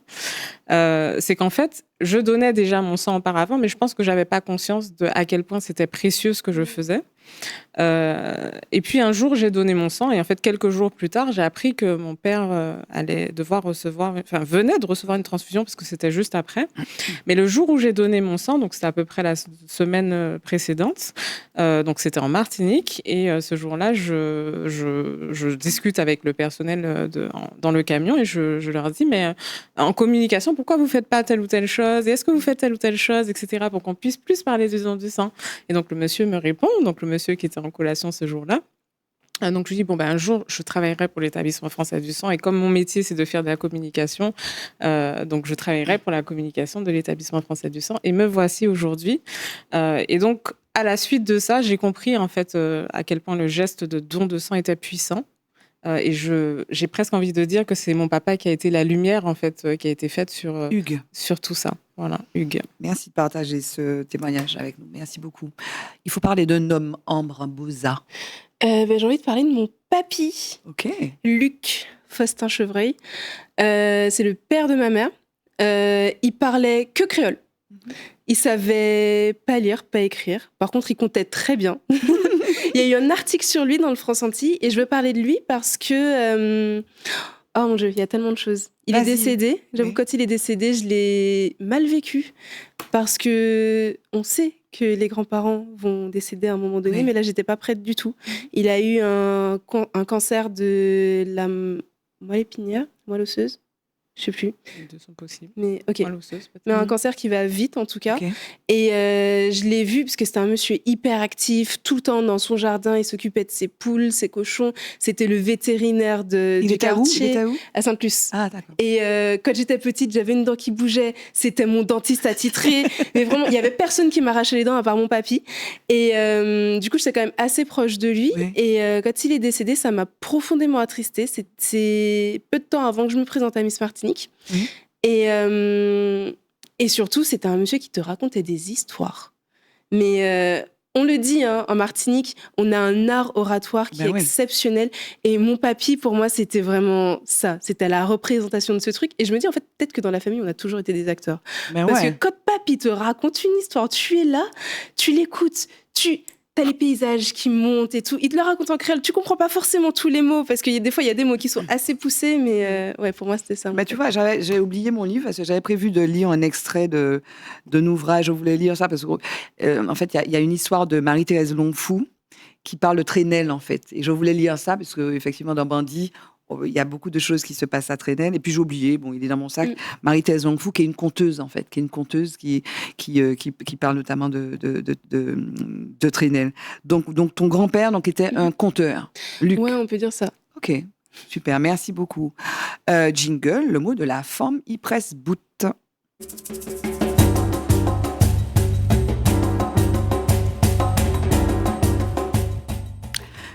C'est qu'en fait, je donnais déjà mon sang auparavant, mais je pense que j'avais pas conscience de à quel point c'était précieux ce que je faisais. Et puis un jour, j'ai donné mon sang et en fait quelques jours plus tard, j'ai appris que mon père venait de recevoir une transfusion parce que c'était juste après. Mais le jour où j'ai donné mon sang, donc c'était à peu près la semaine précédente, donc c'était en Martinique et ce jour-là, je discute avec le personnel dans le camion et je leur dis mais en communication, pourquoi vous faites pas telle ou telle chose et est-ce que vous faites telle ou telle chose, etc. pour qu'on puisse plus parler du don du sang. Et donc le monsieur me répond, donc le monsieur qui était en collation ce jour-là. Donc je lui dis un jour je travaillerai pour l'établissement français du sang et comme mon métier c'est de faire de la communication, donc je travaillerai pour la communication de l'établissement français du sang et me voici aujourd'hui. Et donc à la suite de ça, j'ai compris en fait à quel point le geste de don de sang était puissant. Et j'ai presque envie de dire que c'est mon papa qui a été la lumière en fait qui a été faite sur Hugues. Sur tout ça. Voilà, Hugues. Merci de partager ce témoignage avec nous. Merci beaucoup. Il faut parler d'un homme, Ambre Bouza. J'ai envie de parler de mon papy. Ok. Luc Faustin Chevreuil. C'est le père de ma mère. Il parlait que créole. Il savait pas lire, pas écrire. Par contre, il comptait très bien. Il y a eu un article sur lui dans le France Antilles et je veux parler de lui parce que... Oh mon Dieu, il y a tellement de choses. Il est décédé. J'avoue, quand il est décédé, je l'ai mal vécu parce que on sait que les grands-parents vont décéder à un moment donné, mais là, j'étais pas prête du tout. Il a eu un cancer de la moelle épinière, moelle osseuse. Je sais plus. Les deux sont possibles. Mais ok. Mais un cancer qui va vite en tout cas. Okay. Et je l'ai vu parce que c'était un monsieur hyper actif, tout le temps dans son jardin. Il s'occupait de ses poules, ses cochons. C'était le vétérinaire du quartier. Il était où? À Sainte-Luce. Ah d'accord. Et quand j'étais petite, j'avais une dent qui bougeait. C'était mon dentiste attitré. Mais vraiment, il y avait personne qui m'arrachait les dents à part mon papy. Et du coup, j'étais quand même assez proche de lui. Oui. Et quand il est décédé, ça m'a profondément attristée. C'est peu de temps avant que je me présente à Miss Martinique. Et surtout, c'était un monsieur qui te racontait des histoires. Mais on le dit, en Martinique, on a un art oratoire qui est exceptionnel. Et mon papy, pour moi, c'était vraiment ça. C'était la représentation de ce truc. Et je me dis, en fait, peut-être que dans la famille, on a toujours été des acteurs. Parce que quand papy te raconte une histoire, tu es là, tu l'écoutes, t'as les paysages qui montent et tout. Il te le raconte en créole. Tu comprends pas forcément tous les mots parce que des fois, il y a des mots qui sont assez poussés, mais ouais, pour moi, c'était ça. Tu vois, j'ai oublié mon livre parce que j'avais prévu de lire un extrait d'un ouvrage. Je voulais lire ça parce que, en fait, il y a une histoire de Marie-Thérèse Longfou qui parle de Trenel, en fait. Et je voulais lire ça parce que, effectivement, dans Bandit, il y a beaucoup de choses qui se passent à Trenel. Et puis j'ai oublié, bon, il est dans mon sac, Marie-Thérèse Longfou, qui est une conteuse, en fait, qui parle notamment de Trenel. Donc ton grand-père était un conteur, Luc. Ouais, on peut dire ça. Ok, super, merci beaucoup. Jingle, le mot de la forme, y presse bout.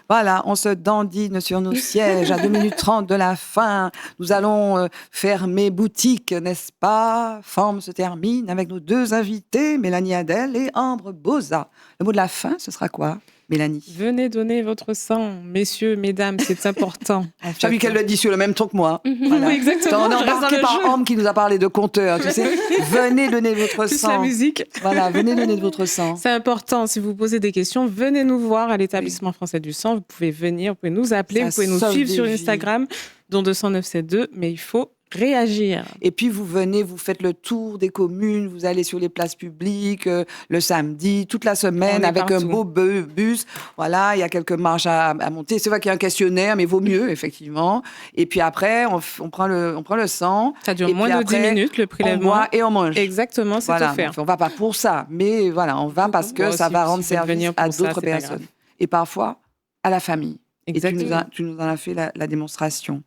Voilà, on se dandine sur nos sièges à 2 minutes 30 de la fin. Nous allons fermer boutique, n'est-ce pas? Forme se termine avec nos 2 invités, Mélanie Adel et Ambre Boza. Le mot de la fin, ce sera quoi, Mélanie? Venez donner votre sang, messieurs, mesdames, c'est important. J'ai vu qu'elle le dit sur le même ton que moi. Voilà. Oui, exactement. On est embarqué par Ambre qui nous a parlé de conteur, tu sais. Venez donner votre sang. Plus la musique. Voilà, venez donner votre sang. C'est important. Si vous posez des questions, venez nous voir à l'établissement français du sang. Vous pouvez venir, vous pouvez nous appeler, vous pouvez nous suivre sur Instagram, dont 20972, mais il faut réagir. Et puis vous venez, vous faites le tour des communes, vous allez sur les places publiques le samedi, toute la semaine avec partout. Un beau bus. Voilà, il y a quelques marches à monter. C'est vrai qu'il y a un questionnaire, mais vaut mieux effectivement. Et puis après, on prend le sang. Ça dure moins de 10 minutes le prélèvement. On boit et on mange. Exactement, c'est offert. On va pas pour ça, mais voilà, on va parce que ça va rendre service à d'autres personnes et parfois à la famille. Exactement. Et tu nous en as fait la démonstration.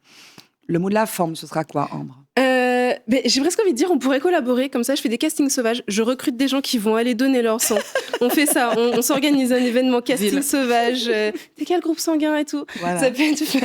Le mot de la forme, ce sera quoi, Ambre? J'ai presque envie de dire, on pourrait collaborer. Comme ça, je fais des castings sauvages. Je recrute des gens qui vont aller donner leur sang. On fait ça. On s'organise un événement casting sauvage. T'es quel groupe sanguin et tout. Voilà. Ça peut être fun.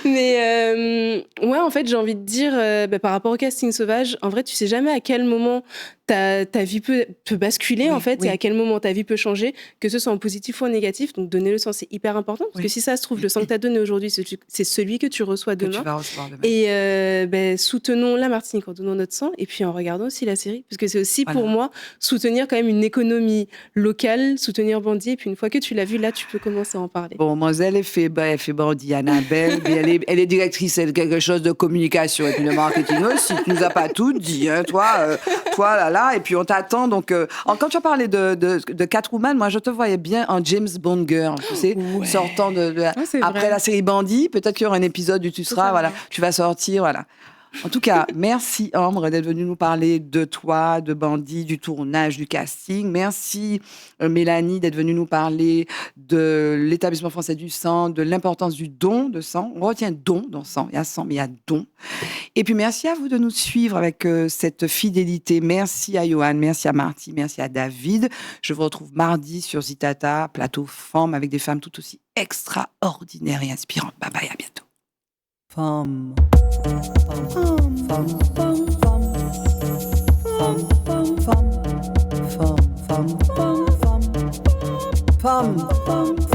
Mais ouais, en fait, j'ai envie de dire, par rapport au casting sauvage, en vrai, tu sais jamais à quel moment ta vie peut basculer, en fait, et à quel moment ta vie peut changer, que ce soit en positif ou en négatif. Donc, donner le sang, c'est hyper important. Parce que si ça se trouve, le sang que tu as donné aujourd'hui, c'est celui que tu reçois demain. Que tu vas recevoir demain. Et soutenons la Martinique en donnant notre sang, et puis en regardant aussi la série. Parce que c'est aussi, pour moi, soutenir quand même une économie locale, soutenir Bandit. Et puis une fois que tu l'as vu, là, tu peux commencer à en parler. Bon, Mademoiselle, elle fait Bandit, Annabelle, mais elle est directrice de quelque chose de communication et puis de marketing aussi. Tu nous as pas tout dit, hein, toi là. Et puis on t'attend. Donc, quand tu as parlé de Catwoman, moi je te voyais bien en James Bond girl, tu sais, sortant après la série Bandit. Peut-être qu'il y aura un épisode où tu seras, voilà, tu vas sortir, voilà. En tout cas, merci Ambre d'être venue nous parler de toi, de Bandit, du tournage, du casting. Merci Mélanie d'être venue nous parler de l'établissement français du sang, de l'importance du don de sang. On retient don dans sang. Il y a sang, mais il y a don. Et puis merci à vous de nous suivre avec cette fidélité. Merci à Johan, merci à Marty, merci à David. Je vous retrouve mardi sur Zitata, plateau Femme avec des femmes tout aussi extraordinaires et inspirantes. Bye bye, à bientôt. Femme. Femme.